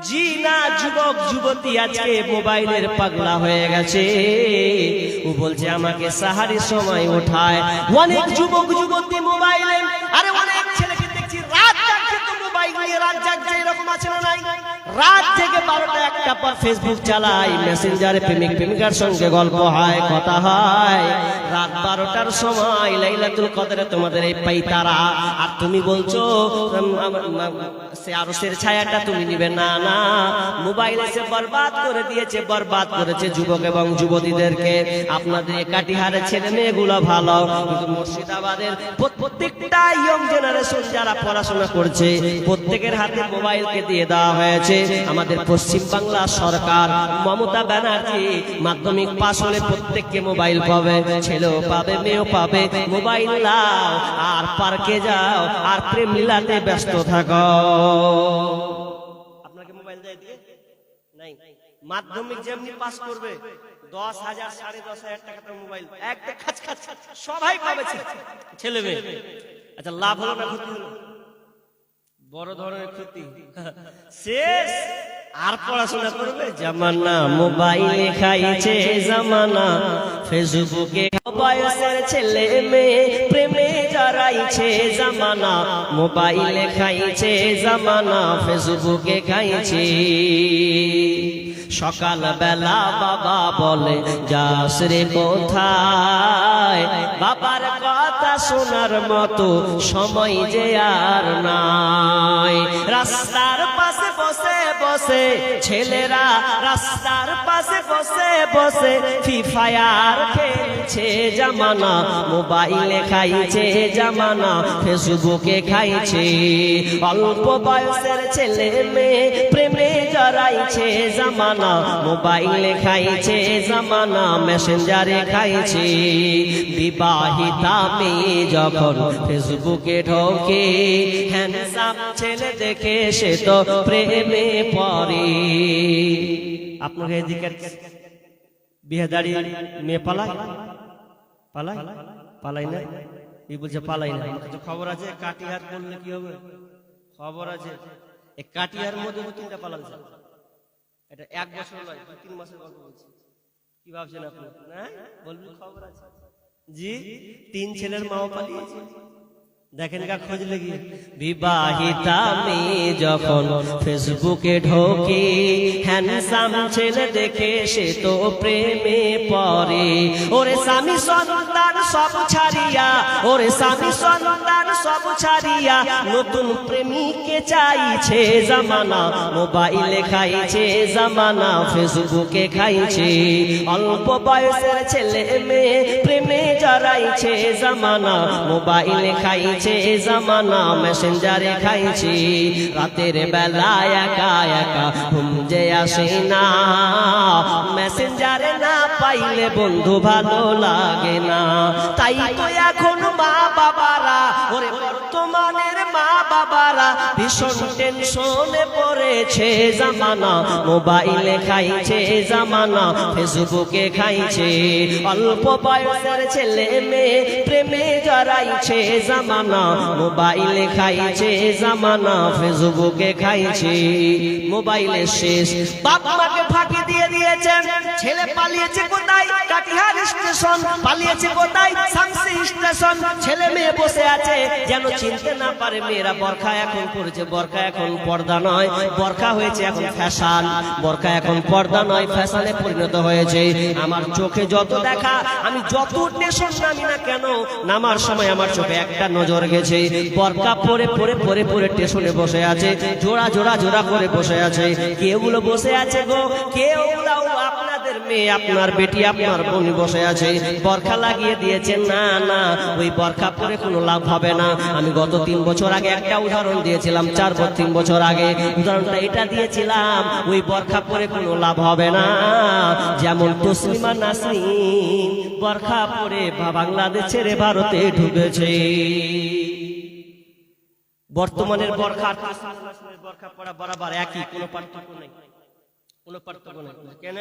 জি না, যুবক যুবতী আজকে মোবাইলের পাগলা হয়ে গেছে। ও বলছে আমাকে সাহারির সময় ওঠায়। অনেক যুবক যুবতী মোবাইলে, আরে অনেক ছেলেকে দেখছি রাত জাগছে, তো মোবাইল নিয়ে রাত জাগছে, এরকম আছে না নাই? রাত থেকে 12টা 1টা পর ফেসবুক চালাই, মেসেঞ্জারে প্রেমিক প্রেমিকার সঙ্গে গল্প হয়, কথা হয়। রাত 12টার সময় লাইলাতুল কদরে তোমাদের এই পাইতারা, আর তুমি বলছো সে আরশের ছায়াটা তুমি নিবে না। না, মোবাইল এসে বরবাদ করে দিয়েছে, বরবাদ করেছে যুবক এবং যুবতীদেরকে। আপনাদের কাটিহারে ছেলে মেয়েগুলো ভালো, কিন্তু মুর্শিদাবাদের প্রত্যেকটা ইয়ং জেনারেশন যারা পড়াশোনা করছে, প্রত্যেকের হাতে মোবাইলকে দিয়ে দেওয়া হয়েছে। আমাদের পশ্চিম বাংলা সরকার মমতা ব্যানার্জি মাধ্যমিক পাশ হলে প্রত্যেককে মোবাইল পাবে, ছেলেও পাবে মেয়েও পাবে। মোবাইল নাও আর পার্কে যাও আর প্রেম লীলাতে ব্যস্ত থাকো। আপনাকে মোবাইল দেয় দিয়ে নাই? মাধ্যমিক যেমনি পাস করবে 10,000 10,500 টাকা মোবাইল একটা খাচ খাচ সবাই পাবে, ছেলে মেয়ে। আচ্ছা, লাভ হলো না ক্ষতি হলো? বড় ধরনের ক্ষতি। শেষ আর পড়াশোনা করবে? জামানা মোবাইলে খাইছে, জামানা ফেসবুকে বয়সের ছেলে মেয়ে প্রেমে জড়াইছে, জামানা মোবাইলে খাইছে, জামানা ফেসবুকে খাইছে। সকাল বেলা বাবা বলে যাস রে কোথায়, বাবার কথা শোনার মতো সময় যে আর নাই। রাস্তার পাশে বসে বসে ছেলেরা, রাস্তার পাশে বসে বসে ফ্রি ফায়ার খেলছে, জামানা মোবাইলে খাইছে, জামানা ফেসবুকে খাইছে। অল্প বয়সের ছেলে মেয়ে প্রেমে জড়াইছে, জামানা মোবাইলে খাইছে, জামানা মেসেঞ্জারে খাইছে। বিবাহিতা মেয়ে যখন ফেসবুকে ঢোকে, হ্যান্ডসাম ছেলে দেখে সে তো প্রেমে পড়ে। আপনাকে এদিকে বিয়েদারি মেয়ে পালাই পালাই পালাই না? এই বলছে পালাই না। খবর আছে কাটিহার করলে কি হবে? খবর আছে এই কাটিহার মধ্যে 2-3টা পালাচ্ছে। এটা 1 বছর নয়, 2-3 মাসের গল্প বলছি। কি ভাবছেন আপনি? না বলবি খবর আছে জি, 3 ছেলের মাও পালিয়েছে। দেখেন কা খোঁজ লেগে। বিবাহিতা মেয়ে যখন ফেসবুকে ঢোকে, হ্যান্ডসাম ছেলে দেখে সে তো প্রেমে পড়ে। ওরে স্বামী সন্তান সব ছাড়িয়া, ওরে স্বামী সন্তান সব ছাড়িয়া নতুন প্রেমিককে চাইছে, জামানা মোবাইলে খাইছে, জামানা ফেসবুকে খাইছে। অল্প বয়সের ছেলে মেয়ে প্রেমে জড়াইছে, জামানা মোবাইলে খাইছে, জামানা মেসেঞ্জারে খাইছে। রাতের বেলা একা একা ঘুম যে আসে না, মেসেঞ্জারে না পাইলে বন্ধু ভালো লাগে না। তাই তো এখন মা বাবারা, ওরে বর্তমানের মা বাবারা ভীষণ টেনশনে পড়েছে, জামানা মোবাইলে খাইছে, জামানা ফেসবুকে খাইছে। অল্প বয়সের ছেলে মেয়ে প্রেমে জড়াইছে, জামানা মোবাইলে খাইছে, জামানা ফেসবুকে খাইছে। মোবাইলে শেষ বাপ মাকে ফাঁকি দিয়ে গিয়েছে, ছেলে পালিয়েছে কোথায়? কাটিহার স্টেশন। পালিয়েছে কোথায়? শামসি স্টেশন। ছেলে মেয়ে বসে আছে যেন চিনতে না পারে মেয়েরা বোরখা এখন পড়েছে। বোরখা এখন পর্দা নয়, বোরখা হয়েছে এখন ফ্যাশন। বোরখা এখন পর্দা নয়, ফ্যাশনে পরিণত হয়েছে। আমার চোখে যত দেখা, আমি যত স্টেশন নামি না কেন, নামার সময় আমার চোখে একটা নজর গেছে, বোরখা পরে পরে পরে পরে স্টেশনে বসে আছে, জোড়া জোড়া জোড়া করে বসে আছে। কেউগুলো বসে আছে গো, কেউগুলো আপনাদের মেয়ে, আপনার বেটি, আপনার বোন বসে আছে, বোরখা লাগিয়ে দিয়েছে। না না, ওই বোরখা পরে কোনো লাভ হবে না। আমি গত 3 বছর আগে একটা উদাহরণ দিয়েছিলাম, 3 বছর আগে উদাহরণটা এটা দিয়েছিলাম, ওই বোরখা পরে কোনো লাভ হবে না। যেমন তসলিমা নাসরিন বোরখা পরে বাংলাদেশ ছেড়ে ভারতে ঢুকেছে। বর্তমানের বোরখা আর তসলিমা নাসরিনের বোরখা পরা বরাবর একই, কোনো পার্থক্য নেই, কোনো পার্থক্য নেই। কেন?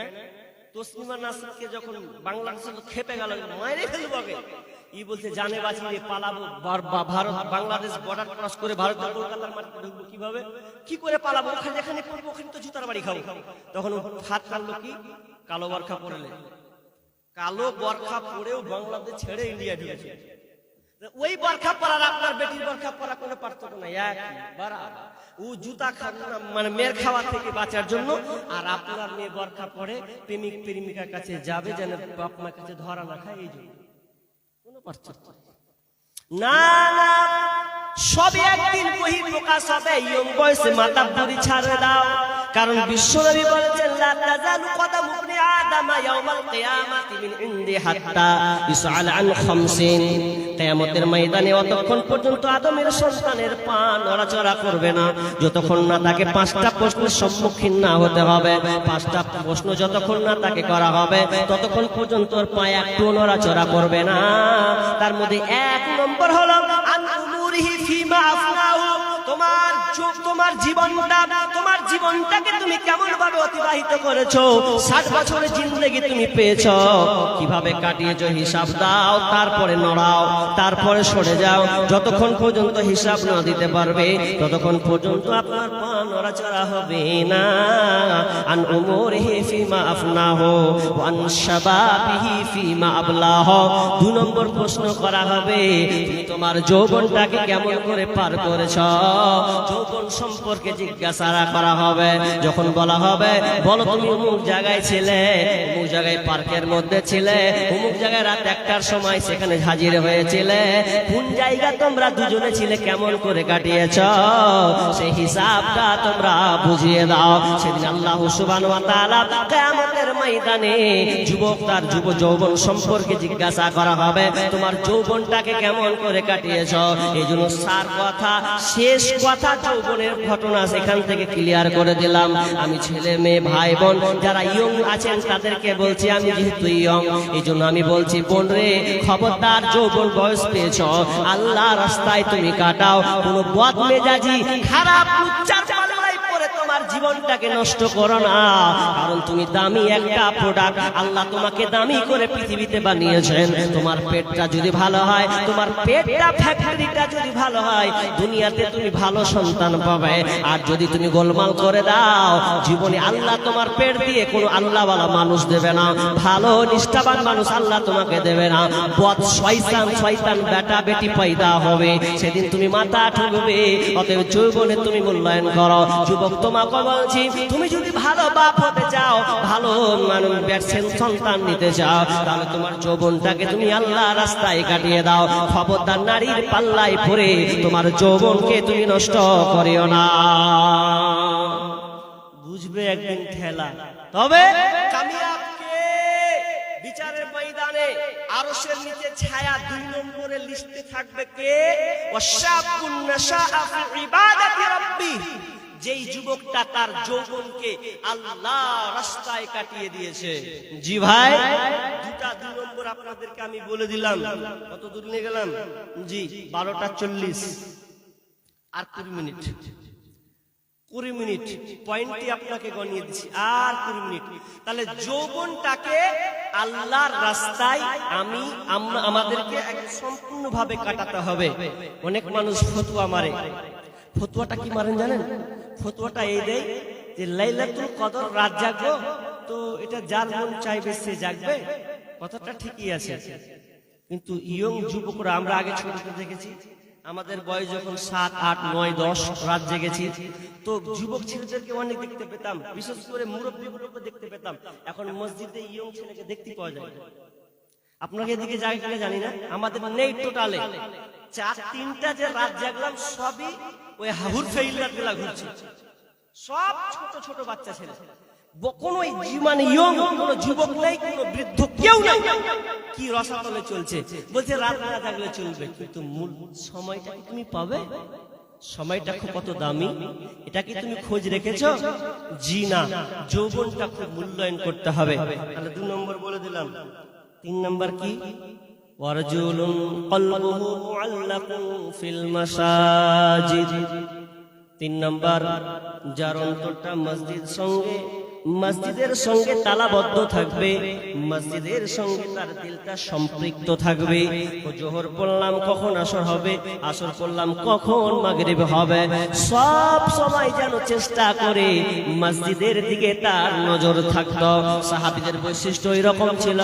তসলিমা নাসরিনকে যখন বাংলাদেশ খেপে গেল, মাইরে ফেলবো আগে, ই বলছে জানে বাঁচিয়ে পালাবো, ভারত বাংলাদেশ বর্ডার ক্রস করে ভারত কলকাতার মাটিতে ঢুকবো কিভাবে, কি করে পালাবো, ওখানে যেখানে পড়বো ওখানে তো জুতার বাড়ি খাবো। তখন হাত কাটলো কি, কালো বোরখা পরলে, কালো বোরখা পরেও বাংলাদেশ ছেড়ে ইন্ডিয়া ঢুকেছে। ওই বোরখা পরার আপনার বেটির বোরখা পরা কোনো পার্থক্য নাই, এক বরাবর। ও জুতা মানে মেয়ের খাওয়া থেকে বাঁচার জন্য, আর আপনার মেয়ে বোরখা পরে প্রেমিক প্রেমিকার কাছে যাবে যেন আপনার কাছে ধরা না খায়, এই জন্য কোনো পার্থক্য না। না, সব একদিন বহিঃপ্রকাশ হবে। ইয়ং বয়সে মাথা বুড়ি ছাড়ে দাও, কারণ বিশ্বনবী বলেছেন লা তাজালু কদামু ইবনি আদম ইয়াউমাল কিয়ামাতি মিন ইনদি হাত্তা ইসআল আন খামসিন। কিয়ামতের ময়দানে অতক্ষণ পর্যন্ত আদমের সন্তানের পা নড়াচড়া করবে না যতক্ষণ না তাকে 5টা প্রশ্নের সম্মুখীন না হতে হবে। 5টা প্রশ্ন যতক্ষণ না তাকে করা হবে ততক্ষণ পর্যন্ত ওর পা একটু নড়াচড়া করবে না। তার মধ্যে 1 নম্বর হলো আন উমুরিহি ফিমা আফনাহু। তোমার জীবনটাকে তুমি কেমন ভাবে অতিবাহিত করেছো, 60 বছরের জিন্দেগি তুমি পেয়েছো, কিভাবে কাটিয়েছো হিসাব দাও, তারপরে নড়াও, তারপরে সরে যাও। যতক্ষণ পর্যন্ত হিসাব না দিতে পারবে ততক্ষণ পর্যন্ত আপনার পা নড়াচড়া হবে না। আন উমুরিহি ফিমা আফনাহু ওয়া আন শাবাবিহি ফিমা আবলাহু। 2 নম্বর প্রশ্ন করা হবে, তুমি তোমার যৌবনটাকে কেমন করে পার করেছো। যৌবন সম্পর্কে জিজ্ঞাসা করা হবে। যখন বলা হবে বলো তুমি অমুক জায়গায় ছিলে, অমুক জায়গায় পার্কের মধ্যে ছিলে, অমুক জায়গায় রাত 1টার সময় সেখানে হাজির হয়েছিলে, কোন জায়গা তোমরা দুজনে ছিলে, কেমন করে কাটিয়েছো, সেই হিসাবটা তোমরা বুঝিয়ে দাও। সেদিন আল্লাহ সুবহানাহু ওয়া তাআলা কিয়ামতের ময়দানে যুবক তার যৌবন সম্পর্কে জিজ্ঞাসা করা হবে, তোমার যৌবনটাকে কেমন করে কাটিয়েছো। এই জন্য সার কথা, শেষ কথা, যৌবনের ঘটনা সেখান থেকে ক্লিয়ার করে দিলাম। আমি ছেলে মেয়ে ভাই বোন যারা ইয়ং আছেন তাদেরকে বলছি, আমি যেহেতু ইয়ং এই জন্য আমি বলছি, বোন রে খবরদার, যৌবন বয়স পেয়েছ, আল্লাহ রাস্তায় তুমি কাটাও। কোনো বদমেজাজি খারাপ উচ্চার পাল্লাই পরে তোমার জীবনটাকে নষ্ট করো না, কারণ তুমি দামি একটা প্রোডাক্ট। আল্লাহ তোমাকে দামি করে পৃথিবীতে বানিয়েছেন। তোমার পেটটা যদি ভালো হয়, তোমার পেটটা ফ্যাক্টরিটা যদি ভালো হয়, দুনিয়াতে তুমি ভালো সন্তান পাবে। আর যদি তুমি গোলমাল করে দাও, জীবনে আল্লাহ তোমার পেট দিয়ে কোনো আল্লাহওয়ালা মানুষ দেবে না, ভালো নিষ্ঠাবান মানুষ আল্লাহ তোমাকে দেবে না। বদ শয়তান বেটা বেটি পয়দা হবে, সেদিন তুমি মাথা ঠুকবে। অতএব যৌবনে তুমি মূল্যায়ন করো। যুবক তোমাকে বলছি, তুমি যদি ভালো বাপ হতে চাও, ভালো মানুষ সন্তান নিতে চাও, তাহলে তোমার যৌবনটাকে তুমি আল্লাহ রাস্তায় কাটিয়ে দাও। খবরদার নারীর পাল্লায় পড়ে তোমার যৌবনকে তুমি নষ্ট করিও না। বুঝবে একদিন ঠেলা। তবে কামিয়াব কে? বিচারের ময়দানে আরশের নিচে ছায়া 2 নম্বরের লিস্টে থাকবে কে? ওয়াশাবুন নাশাআ ফি ইবাদাতি রাব্বি। যেই যুবকটা তার যৌবনকে আল্লাহ রাস্তায় কাটিয়ে দিয়েছে। জি ভাই, 2 নম্বর আপনাদেরকে আমি বলে দিলাম। কত দূর নিয়ে গেলাম? জি 12:40 আর 20 মিনিট পয়েন্টটি আপনাকে গণিয়ে দিচ্ছি, আর 20 মিনিট। তাহলে যৌবনটাকে আল্লাহর রাস্তায় আমাদেরকে সম্পূর্ণভাবে কাটাতে হবে। অনেক মানুষ ফতোয়া মারে। ফতোয়াটা কি মারেন জানেন? ফতোয়াটা এই দেয় যে লাইলাতুল কদর রাত জাগো তো তো এটা যার মন চাইবে সে জাগবে, কথাটা ঠিকই আছে। কিন্তু ইয়ং যুবকরা আমরা আগে ছোটতে দেখেছি, আমাদের বয়স যখন 7, 8, 9, 10 রাত জেগেছি, তো যুবক ছেলেদেরকে অনেক দেখতে পেতাম, বিশেষ করে মুরব্বীগুলোকে দেখতে পেতাম। এখন মসজিদে ইয়ং ছেলেকে দেখতে পাওয়া যায়। আপনাকে এদিকে যায় কিনা জানি না, আমাদের নেই টোটালে। 4-3টা যে রাত জাগলাম সবই ওই হাহুর ফেইলার গুলা ঘুরছে, সব ছোট ছোট বাচ্চা ছেলে। কোনো মানে ইয়ং কোনো যুবক নেই, কোনো বৃদ্ধ কেউ নেই। কি রসাতলে চলছে, বলছে রাত না জাগলে চলবে, কিন্তু মূল সময়টা কি তুমি পাবে? সময়টা খুব কত দামি, এটা কি তুমি খোঁজ রেখেছো? জি না, যৌবনটা খুব মূল্যায়ন করতে হবে। তাহলে 2 নম্বর বলে দিলাম। 3 নম্বর কি? ওয়ারজুলুন কলবুহু মুআল্লাকুন ফিল মাসাজিদ। 3 নম্বর, যার অন্তরটা মসজিদের সঙ্গে তালাবদ্ধ থাকবে, মসজিদের সঙ্গে তার দিলটা সম্পৃক্ত থাকবে। ও জোহর পড়লাম কখন আসর হবে, আসর পড়লাম কখন মাগরিব হবে, সব সময় যেন চেষ্টা করে মসজিদের দিকে তার নজর থাকতো। সাহাবীদের বৈশিষ্ট্য এরকম ছিল,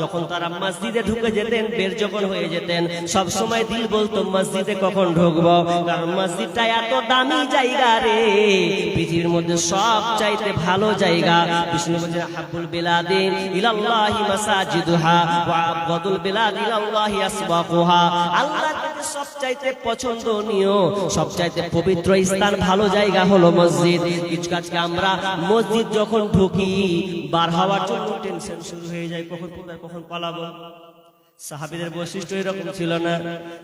যখন তারা মসজিদে ঢুকে যেতেন, বের যখন হয়ে যেতেন, সব সময় দিল বলতো মসজিদে কখন ঢুকবো, কারণ মসজিদটা এত দামি জায়গা রে, পৃথিবীর মধ্যে সব চাইতে ভালো জায়গা। বিষ্ণু বলেন হাব্বুল বিলাদি ইলাল্লাহি মাসাজিদুহা ওয়া আবগাদুল বিলাদি ইলাল্লাহি আসওয়াকুহা। আল্লাহর কাছে সবচাইতে পছন্দনীয়, সবচাইতে পবিত্র স্থান, ভালো জায়গা হলো মসজিদ। কিছু আজকে আমরা মসজিদ যখন ঢুকি, বার হওয়ার জন্য টেনশন শুরু হয়ে যায়, কখন কোথায় কখন পালাবো। সাহাবীদের বৈশিষ্ট্য এরকম ছিল না।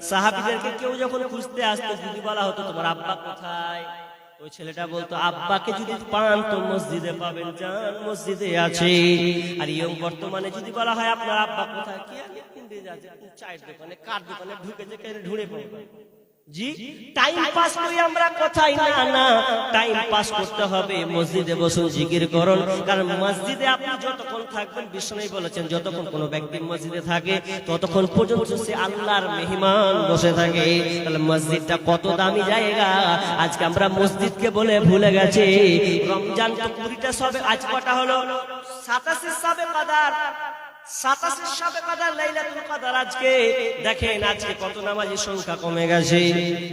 সাহাবীদেরকে কেউ যখন খুঁজতে আসতো, যদি বলা হতো তোমার আব্বা কোথায়, ওই ছেলেটা বলতো আব্বাকে যদি পান তো মসজিদে পাবেন, যান মসজিদে আছে। আর ইয়ং বর্তমানে যদি বলা হয় আপনার আব্বা কোথায়, কি চায়ের দোকানে, কার দোকানে ঢুকেছে, ঢুঁড়ে পড়বে। জি, টাইম পাস করি আমরা কোথায়? না, টাইম পাস করতে হবে মসজিদে বসুন, জিকির করুন। কারণ মসজিদে আপনি যতক্ষণ থাকবেন, বিষ্ণু বলেছেন যতক্ষণ কোনো ব্যক্তি মসজিদে থাকে ততক্ষণ পর্যন্ত সে আল্লাহর মেহমান বসে থাকে। তাহলে মসজিদটা কত দামি জায়গা, আজকে আমরা মসজিদকে বলে ভুলে গেছি। রমজান তো 20টা সবে, আজ কটা হলো? 27 সবে কদর, 27 সবে কদর, লাইলাতুল কদর। আজকে দেখেন আজকে কত নামাজের সংখ্যা কমে গেছে,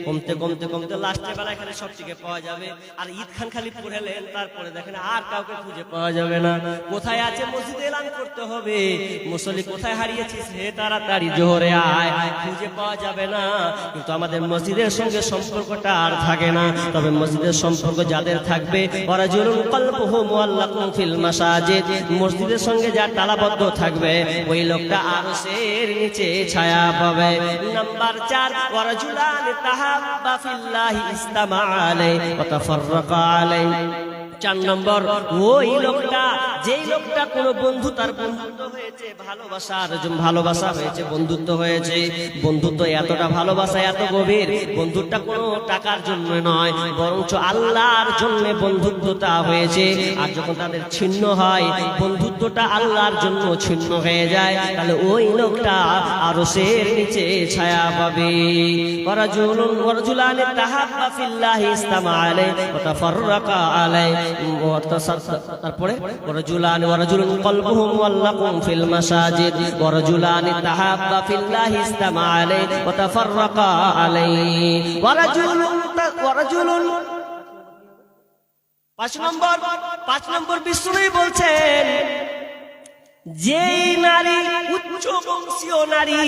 কমতে কমতে কমতে লাস্টের বেলায় খালি সবটিকে পাওয়া যাবে। আর ঈদ খান খালি পড়েলেন, তারপরে দেখেন আর কাউকে খুঁজে পাওয়া যাবে না। কোথায় আছে মসজিদে এলান করতে হবে, মুসল্লি কোথায় হারিয়েছিস হে তাড়াতাড়ি জোহরে আয়, খুঁজে পাওয়া যাবে না। কিন্তু আমাদের মসজিদের সঙ্গে সম্পর্কটা আর থাকে না। তবে মসজিদের সম্পর্ক যাদের থাকবে, ওয়ারাজুলুন কলবুহু মুআল্লাকুন ফিল মাসাজিদ, মসজিদের সঙ্গে যার তালাবদ্ধ থাকবে, ওই লোকটা আরশের নিচে ছায়া পাবে। নাম্বার 4, ওয়ারাজুলান তাহাব্বা ফিল্লাহি ইসতামা আলাইহি ওয়া তাফাররাকা আলাইহি। 4 নম্বর, ওই লোকটা, যেই লোকটা কোনো বন্ধু, তার বন্ধুত্ব হয়েছে, ভালোবাসা হয়েছে, বন্ধুত্ব হয়েছে। বন্ধুত্ব এতটা ভালোবাসা, এত গভীর, বন্ধুত্বটা কোনো টাকার জন্য নয়, বরঞ্চ আল্লাহর জন্য বন্ধুত্বটা হয়েছে। আর যখন তাদের ছিন্ন হয়, বন্ধুত্বটা আল্লাহর জন্য ছিন্ন হয়ে যায়, তাহলে ওই লোকটা আরশের নিচে ছায়া পাবে। ওয়ারাজুলান তাহাব্বা ফিল্লাহি ইসতামা আলাইহি ওয়া তাফাররাকা আলাইহি। তারপরে ওয়ারাজুলুন কলবুহু মুআল্লাকুন ফিল মাসাজিদ ওয়ারাজুলান তাহাব্বা ফিল্লাহি ইসতামা আলাইহি ওয়া তাফাররাকা আলাইহি। ওয়ারাজুলুন 5 নম্বর বিষ্ণু বলছেন, যে নারী উচ্চ বংশীয় নারী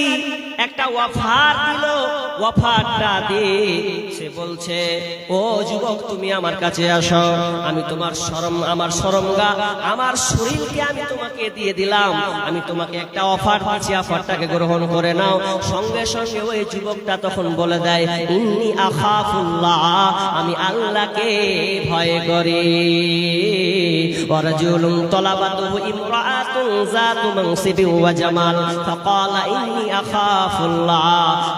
একটা অফার দিল, অফারটা দিয়ে সে বলছে, ও যুবক তুমি আমার কাছে আসো, আমি তোমার আমার শরমগা, আমার শরীরকে আমি তোমাকে দিয়ে দিলাম, আমি তোমাকে একটা অফার দিচ্ছি, অফারটাকে গ্রহণ করে নাও। সঙ্গে সঙ্গে ওই যুবকটা তখন বলে দেয়, ইন্নী আখাফুল্লাহ, আমি আল্লাহকে ভয় করি। ওয়ারাজুলুন তলাবাতুহু ইমরাআতুন যাতু মানসিবি ওয়া জামাল ফাকালা ইন্নী আখাফুল্লাহ।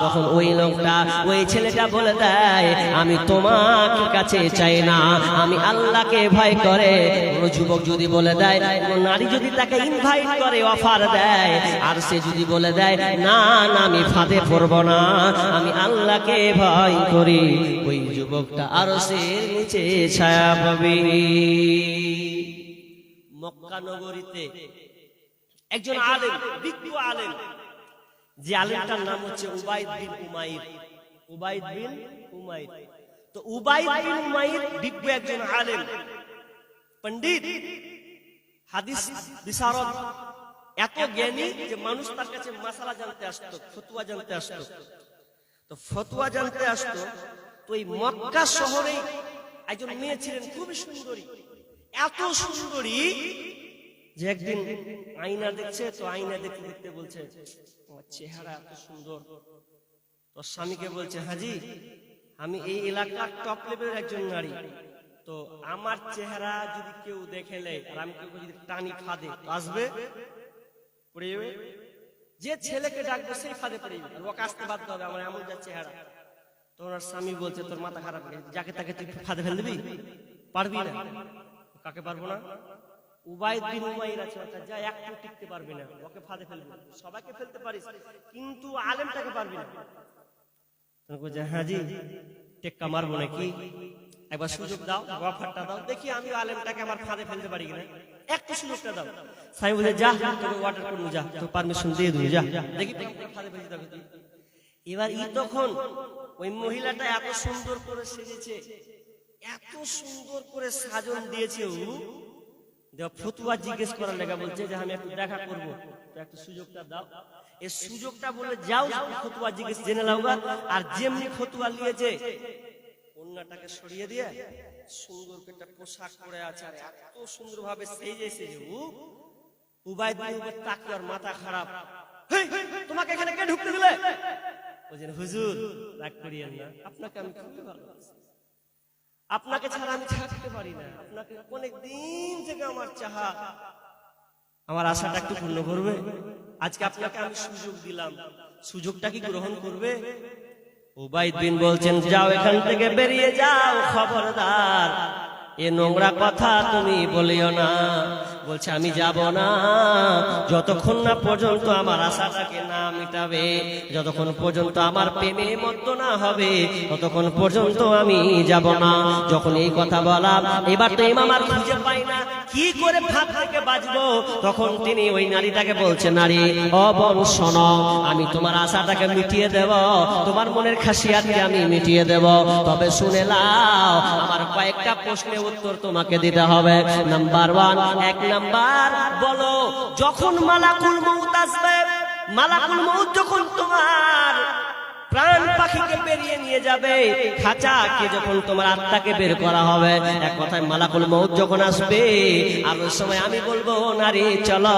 তখন ওই লোকটা, ওই ছেলেটা বলে দেয়, আমি তোমাকে কাছে চাই না, আমি আল্লাহকে ভয় করে। কোন যুবক যদি বলে দেয়, কোন নারী যদি তাকে ইনভাইট করে, অফার দেয়, আর সে যদি বলে দেয় না না আমি ফাঁদে পড়ব না, আমি আল্লাহকে ভয় করি, ওই যুবকটা আরশের নিচে ছায়া পাবে। মক্কা নগরীতে একজন আলেম, বিজ্ঞ আলেম, যে আলেমটার নাম হচ্ছে উবাইদ বিন উমাইর। উবাইদ বিন উমাইর। তো উবাইদ বিন উমাইর বিজ্ঞ একজন আলেম, পণ্ডিত, হাদিস বিশারদ, এত জ্ঞানী যে মানুষ তার কাছে মাসালা জানতে আসতো, ফতোয়া জানতে আসতো। তো ফতোয়া জানতে আসতো। তো এই মক্কা শহরে একজন মেয়ে ছিলেন খুবই সুন্দরী, এত সুন্দরী যে একদিন আয়না দেখছে। তো আয়না দেখতে দেখতে বলছে, আমার চেহারা এত সুন্দর। তো স্বামীকে বলছে, হাজি, আমি এই এলাকার টপ লেভেলের একজন নারী, তো আমার চেহারা যদি কেউ দেখে নেয় আর আমি কেউ যদি টানি ফাঁদে আসবে, পড়ে যাবে। যে ছেলেকে ডাকবে সেই ফাঁদে পড়ে যাবে, আর ওকে আসতে বাধ্য হবে, আমার এমন যা চেহারা। তো ওনার স্বামী বলছে, তোর মাথা খারাপ, যাকে তাকে তুই ফাঁদে ফেলে দিবি? পারবি না। কাকে পারবো না? উবাইদ বিন উমাইর আছে, যা একটু টিকতে পারবি না, ওকে ফাঁদে ফেলবি। সবাইকে ফেলতে পারিস কিন্তু আলেমটাকে পারবি না। হাজি, টেক্কা মারবো নাকি? একবার সুযোগ দাও, অফারটা দাও, দেখি আমি আলেমটাকে আমার ফাঁদে ফেলতে পারি কিনা, একটু সুযোগটা দাও। স্বামী বলে, যা তোকে ওয়াটার করবো, যা তোর পারমিশন দিয়ে দেবো, যা দেখি ফাঁদে ফেলতে যাবে। এবার তখন ওই মহিলাটা এত সুন্দর করে সেজেছে, এত সুন্দর করে সাজন দিয়েছে, ফতুয়া জিজ্ঞেস করার লেগা বলছে যে আমি একটু দেখা করবো, তো একটু সুযোগটা দাও। এই সুযোগটা বলে যাও, ফতুয়া জিজ্ঞেস জেনে নাও। আর যেমনি ফতুয়া নিয়েছে, কন্যাটাকে সরিয়ে দিয়ে সুন্দর একটা পোশাক পরে আছে, আর এত সুন্দর ভাবে সেজেছে যে উবাইদ বিন উমাইর তাকে, আর মাথা খারাপ, তোমাকে এখানে কে ঢুকতে দিলে? বলছেন, হুজুর রাগ করিয়েন না, আপনাকে আমি খুবই ভালোবাসি, আপনাকে ছাড়া আমি থাকতে পারি না, আপনাকে অনেক দিন থেকে আমার চাহা, আমার আশাটা একটু পূর্ণ করবে। আজকে আপনাকে আমি সুযোগ দিলাম, সুযোগটা কি গ্রহণ করবে? উবাইদ বিন বলছেন, যাও এখান থেকে বেরিয়ে যাও, খবরদার এ নোংরা কথা তুমি বলিও না। বলছে, আমি যাব না যতক্ষণ না পর্যন্ত আমার আশাটাকে না মিটাবে, যতক্ষণ পর্যন্ত আমার প্রেমে মত্ত না হবে, ততক্ষণ পর্যন্ত আমি যাব না। যখন এই কথা বলা, এবার তো ইমাম আর খুঁজে পাই না কি করে ভাত থেকে বাঁচবো, তখন তিনি ওই নারীটাকে বলছে, নারী, ও বোন শোনো, আমি তোমার আশাটাকে মিটিয়ে দেব, তোমার মনের খাসিয়াতকে আমি মিটিয়ে দেব, তবে শুনে নাও, আমার কয়েকটা প্রশ্নের উত্তর তোমাকে দিতে হবে। নাম্বার 1, 1 নাম্বার, বলো যখন মালাকুল মউত আসবে, মালাকুল মউত যখন তোমার প্রাণ পাখিকে বেরিয়ে নিয়ে যাবে, খাঁচাকে যখন তোমার আত্মাকে বের করা হবে, এক কথায় মালাকুল মউত যখন আসবে, আর ওই সময় আমি বলবো, নারী চলো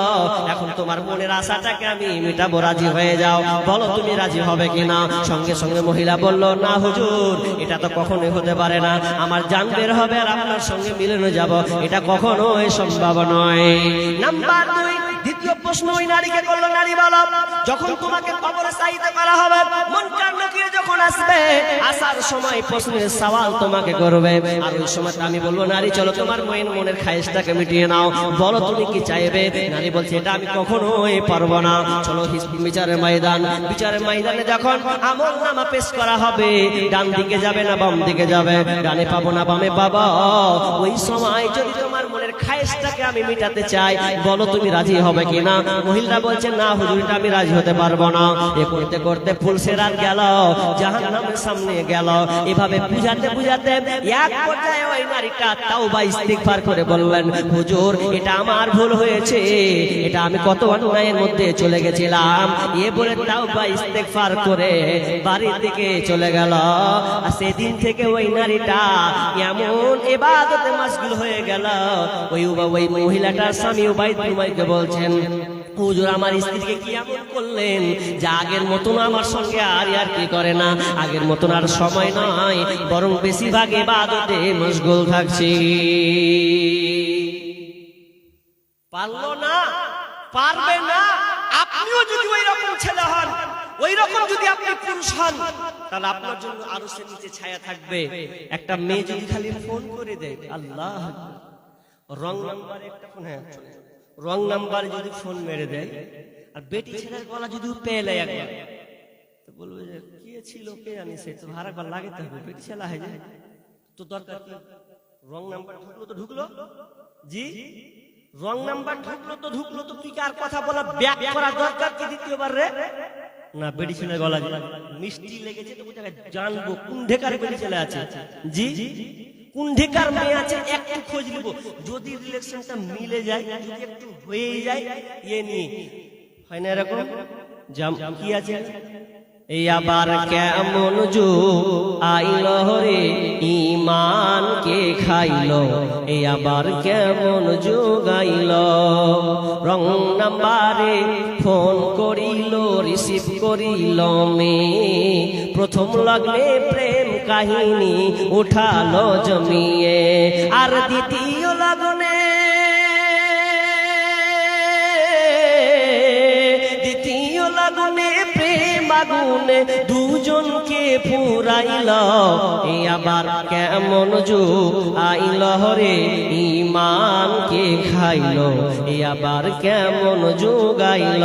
এখন তোমার মনের আশাটাকে আমি মেটাবো, রাজি হয়ে যাও, বলো তুমি রাজি হবে কিনা? সঙ্গে সঙ্গে মহিলা বলল, না হুজুর, এটা তো কখনোই হতে পারে না, আমার জান বের হবে আর আপনার সঙ্গে মিলনে যাব, এটা কখনোই সম্ভব নয়। নাম্বার 2, দ্বিতীয় প্রশ্ন ওই নারীকে করলো, নারী বলো, যখন তোমাকে কবরে চাইতে করা হবে, মুনকার নাকির যখন আসবে, আসার সময় প্রশ্নের সওয়াল তোমাকে করবে, আর ওই সময় আমি বলবো, নারী চলো তোমার মনের খায়েশটাকে মিটিয়ে নাও, বলো তুমি কি চাইবে? নারী বলছে, এটা আমি কখনোই পারবো না। চলো বিচারের ময়দান, বিচারের ময়দানে যখন আমলনামা পেশ করা হবে, ডান দিকে যাবে না বাম দিকে যাবে, ডানে পাবো না বামে পাবো, ওই সময় যদি তোমার মনের খায়েশটাকে আমি মিটাতে চাই, বলো তুমি রাজি হবে কিনা? মহিলা বলছে, না হুজুর, এটা আমি রাজি হতে পারবো না। এ করতে করতে ফুলসেরাত গেল, জাহান্নামের সামনে গেল, এভাবে বুঝাতে বুঝাতে এক পর্যায়ে ওই নারীটা তাওবা ইস্তিগফার করে বললেন, হুজুর, এটা আমার ভুল হয়েছে, এটা আমি কত অন্যায়ের মধ্যে চলে গেছিলাম, এ বলে তাওবা ইস্তিগফার করে বাড়ির দিকে চলে গেল। আর সেদিন থেকে ওই নারীটা এমন ইবাদতে মাশগুল হয়ে গেল, ওই মহিলাটার স্বামী উবাইদ বিন উমাইরকে বলছেন, হুজুর, আমার স্ত্রীকে কি এমন করলেন যে আগের মতন আমার সঙ্গে আর কি করে না, আগের মতন আর সময় নয়, বরং বেশিরভাগ ইবাদতে মশগুল থাকছি। পারলো না, পারবে না। আপনিও যদি ওই রকম ছেলে হন, ওই রকম যদি আপনি পুরুষ হন, তাহলে আপনার জন্য আরো সে নিচে ছায়া থাকবে। একটা মেয়ে যদি খালি ফোন করে দেয়, আল্লাহ, রং নাম্বারে একটা ফোন, হ্যাঁ রং নাম্বারে যদি ফোন মেরে দেয়, আর বেটি ছেলের গলা যদি পেলে একবার, তো বলবে যে কি ছিল, কে জানি, সে তো ভাড়া একবার লাগাতে হবে, বেটি ছেলা হয়ে যায় তো দরকার কি? রং নাম্বার ঢুকলো তো ঢুকলো, জি রং নাম্বার ঢুকলো তো তুই কার কথা বলা ব্যাক করা দরকার কি দ্বিতীয়বার রে? না, বেডি ছেলে গলা মিষ্টি লেগেছে তো ওই জায়গায় জানবো কোন ঢেকার বেডি ছেলে আছে, জি কোন ঢেকার মেয়ে আছে একটু খোঁজ নিব, যদি রিলেশনটা মিলে যায়, যদি একটু হয়ে যায়, ইয়ে নিয়ে হয় না এরকম কি আছে। এই আবার কেমন যুগ আইল রে ইমান কে খাইল, এই আবার কেমন যুগ আইল। রং নাম্বারে ফোন করিল রিসিভ করিল মে, প্রথম লগ্নে প্রেম কাহিনী উঠালো জমিয়ে, আর দ্বিতীয় লগ্নে প্রেম আগুনে দুজনকে ফুরাইল। এই আবার কেমন যুগ আইল রে ইমান কে খাইল, এই আবার কেমন যুগ আইল।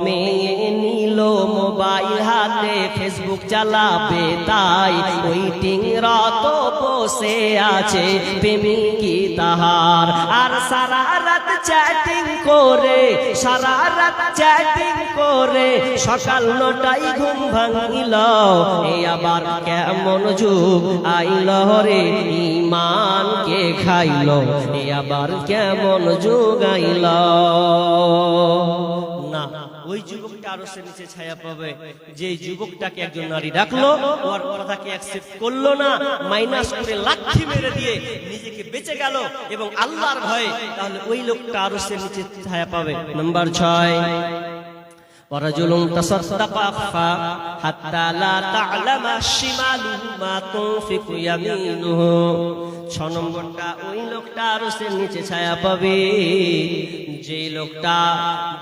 মেয়ে নিল মোবাইল হাতে ফেসবুক চালাবে তাই, ওয়েটিং রত বসে আছে প্রেমিকি তাহার, আর সারা রাত চ্যাটিং করে, সারা রাত চ্যাটিং করে সকাল 9টায় ঘুম ভাঙিল। এই আবার কেমন যুগ আইল রে ইমান কে খাইল, এই আবার কেমন যুগ আইল। না, ওই যুবকটা আরো সে নিচে ছায়া পাবে যে যুবকটাকে একজন নারী ডাকলো, ওর কথাকে অ্যাকসেপ্ট করলো না, মাইনাস করে লাঠি মেরে দিয়ে নিজেকে বেঁচে গেল এবং আল্লাহর ভয়ে, তাহলে ওই লোকটা আরো সে নিচে ছায়া পাবে। নাম্বার 6, ورجل تصدق أخفى حتى لا تعلم شماله ما تنفق يمينه। 6 নম্বরটা ওই লোকটা আরশের নিচে ছায়া পাবে যে লোকটা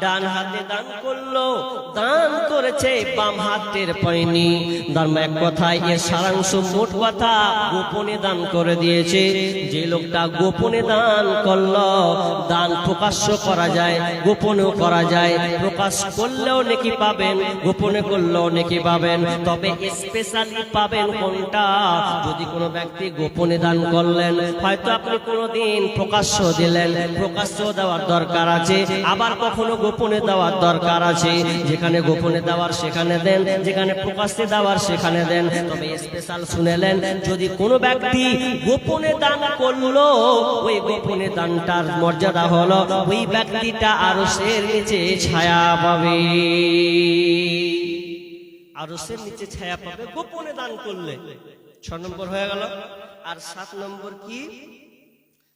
ডান হাতে দান করলো, দান করেছে বাম হাতের পায়নি। দান এক কথায় এর সারাংশ মোট কথা গোপনে দান করে দিয়েছে। যে লোকটা গোপনে দান করলো, দান প্রকাশ্য করা যায়, গোপনেও করা যায়, প্রকাশ করলেও নেকি পাবেন, গোপনে করলেও নেকি পাবেন। তবে স্পেশালি পাবেন কোনটা? যদি কোনো ব্যক্তি গোপনে দান করলেন, হয়তো আপনি কোনোদিন প্রকাশ্য দিলেন, প্রকাশ্য দেওয়ার দরকার আছে, আবার কখনো গোপনে দেওয়ার দরকার আছে। যেখানে গোপনে দেওয়ার সেখানে দেন, যেখানে প্রকাশ্যে দেওয়ার সেখানে দেন। তবে স্পেশাল শুনেলেন, যদি কোনো ব্যক্তি গোপনে দান করলো, ওই গোপনে দানটার মর্যাদা হলো ওই ব্যক্তিটা আরশের নিচে ছায়া পাবে, আরশের নিচে ছায়া পাবে গোপনে দান করলে। 6 নম্বর হয়ে গেল। আর 7 নম্বর কি?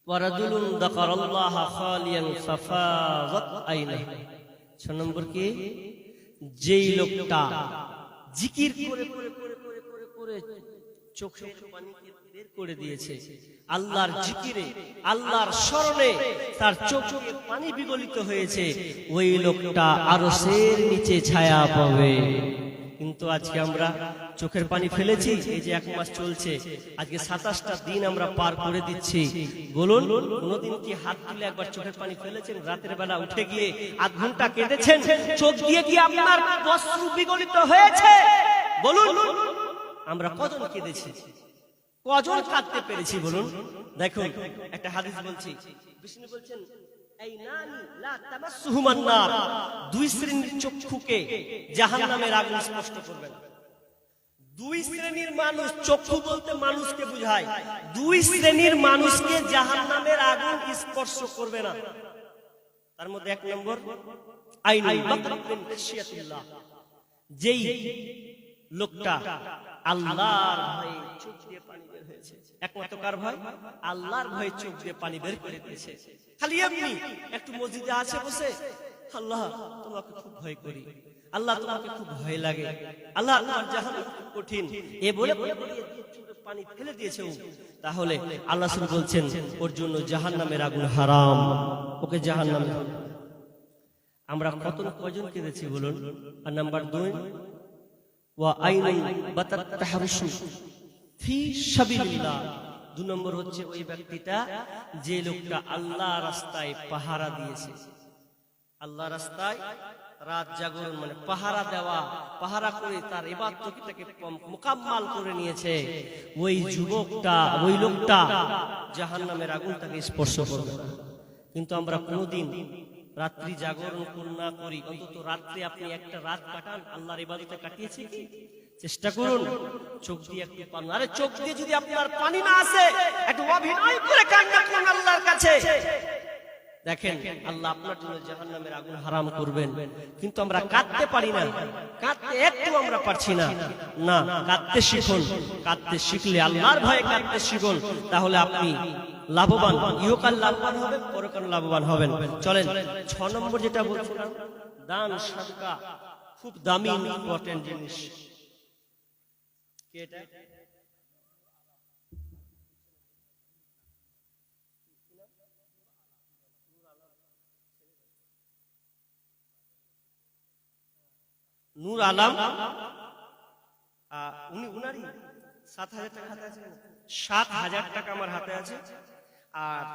ওয়ারাজুলুন যাকারাল্লাহ খালিয়ান ফাফাযাত আইনা। 6 নম্বর কি? যেই লোকটা জিকির করে করে করে করে করে করে চোখের পানিকে বের করে দিয়েছে, আল্লাহর জিকিরে, আল্লাহর স্মরণে তার চোখে পানি বিগলিত হয়েছে, ওই লোকটা আরশের নিচে ছায়া পাবে। কিন্তু আজকে আমরা চোখের পানি ফেলেছি, এই যে 1 মাস চলছে, আজকে 27টা দিন আমরা পার করে দিচ্ছি। বলুন, কোনদিন কি হাত তুলে একবার চোখের পানি ফেলেছেন? রাতের বেলা উঠে গিয়ে আধ ঘন্টা কেঁদেছেন? চোখ দিয়ে কি আপনার অশ্রু বিগলিত হয়েছে? বলুন, আমরা কজন কেঁদেছি, কজন কাঁদতে পেরেছি বলুন? দেখুন, একটা হাদিস বলছি, বিষ্ণু বলছেন, এই নানি লা তামাসসুহুমান নার, 2 শ্রেণীর চক্ষুকে জাহান্নামের আগুন স্পর্শ করবে না। 2 শ্রেণীর মানুষ, চক্ষু বলতে মানুষকে বোঝায়, 2 শ্রেণীর মানুষকে জাহান্নামের আগুন স্পর্শ করবে না। তার মধ্যে 1 নম্বর আইনুল বাতরিন খাশিয়াতুল্লাহ, যেই লোকটা আল্লাহর ভয়ে চোখ দিয়ে পানি বের হয়েছে। একমাত্র কার ভয়? আল্লাহর ভয়ে চোখ দিয়ে পানি বের করে দিয়েছে। খালি এমনি একটু মসজিদে আছে বসে, আল্লাহ তোমাকে খুব ভয় করি, আল্লাহ তোমাকে খুব ভয় লাগে, আল্লাহ তোমার জাহান্নাম খুব কঠিন, এ বলে পানি ফেলে দিয়েছে। তাহলে আল্লাহ রাসূল বলছেন ওর জন্য জাহান্নামের আগুন হারাম, ওকে জাহান্নামে। আমরা কজন কেঁদেছি বলুন? আর নাম্বার 2, ওয়া আইনুন বাতাত তাহরিসু ফি সাবিলিল্লাহ। 2 নম্বর হচ্ছে ওই ব্যক্তিটা, যে লোকটা আল্লাহ রাস্তায় পাহারা দিয়েছে, আল্লাহ রাস্তায় রাত জাগরণ মানে পাহারা দেওয়া, পাহারা করে তার ইবাদতটাকে মুকাম্মাল করে নিয়েছে, ওই যুবকটা, ওই লোকটা জাহান্নামের আগুন তাকে স্পর্শ করবে না। কিন্তু আমরা কোনোদিন রাত্রি জাগরণ না করি। অন্তত রাত্রে আপনি একটা রাত কাটান, আল্লাহর ইবাদতে কাটিয়েছি কি? চেষ্টা করুন চোখ দিয়ে একটু পানি, আরে চোখ দিয়ে যদি আপনার পানি না আসে একটু অভিনয় করে কান্না করুন আল্লাহর কাছে। দেখেন আল্লাহ আপনার জন্য জাহান্নামের আগুন হারাম করবেন। কিন্তু আমরা কাঁদতে পারি না, কাঁদতে একটু আমরা পারছি না। না, কাঁদতে শিখুন। কাঁদতে শিখলে, আল্লাহর ভয়ে কাঁদতে শিখুন, তাহলে আপনি লাভবান, ইহকাল লাভবান হবেন, পরকাল লাভবান হবেন। চলেন 6 নম্বর যেটা বলছিলাম, দান সাদকা, খুব দামি ইম্পর্টেন্ট জিনিস। কি এটা? নূর আলম, উনি উনারই 7,000 টাকা হাতে আছে, 7,000 টাকা আমার হাতে আছে। আর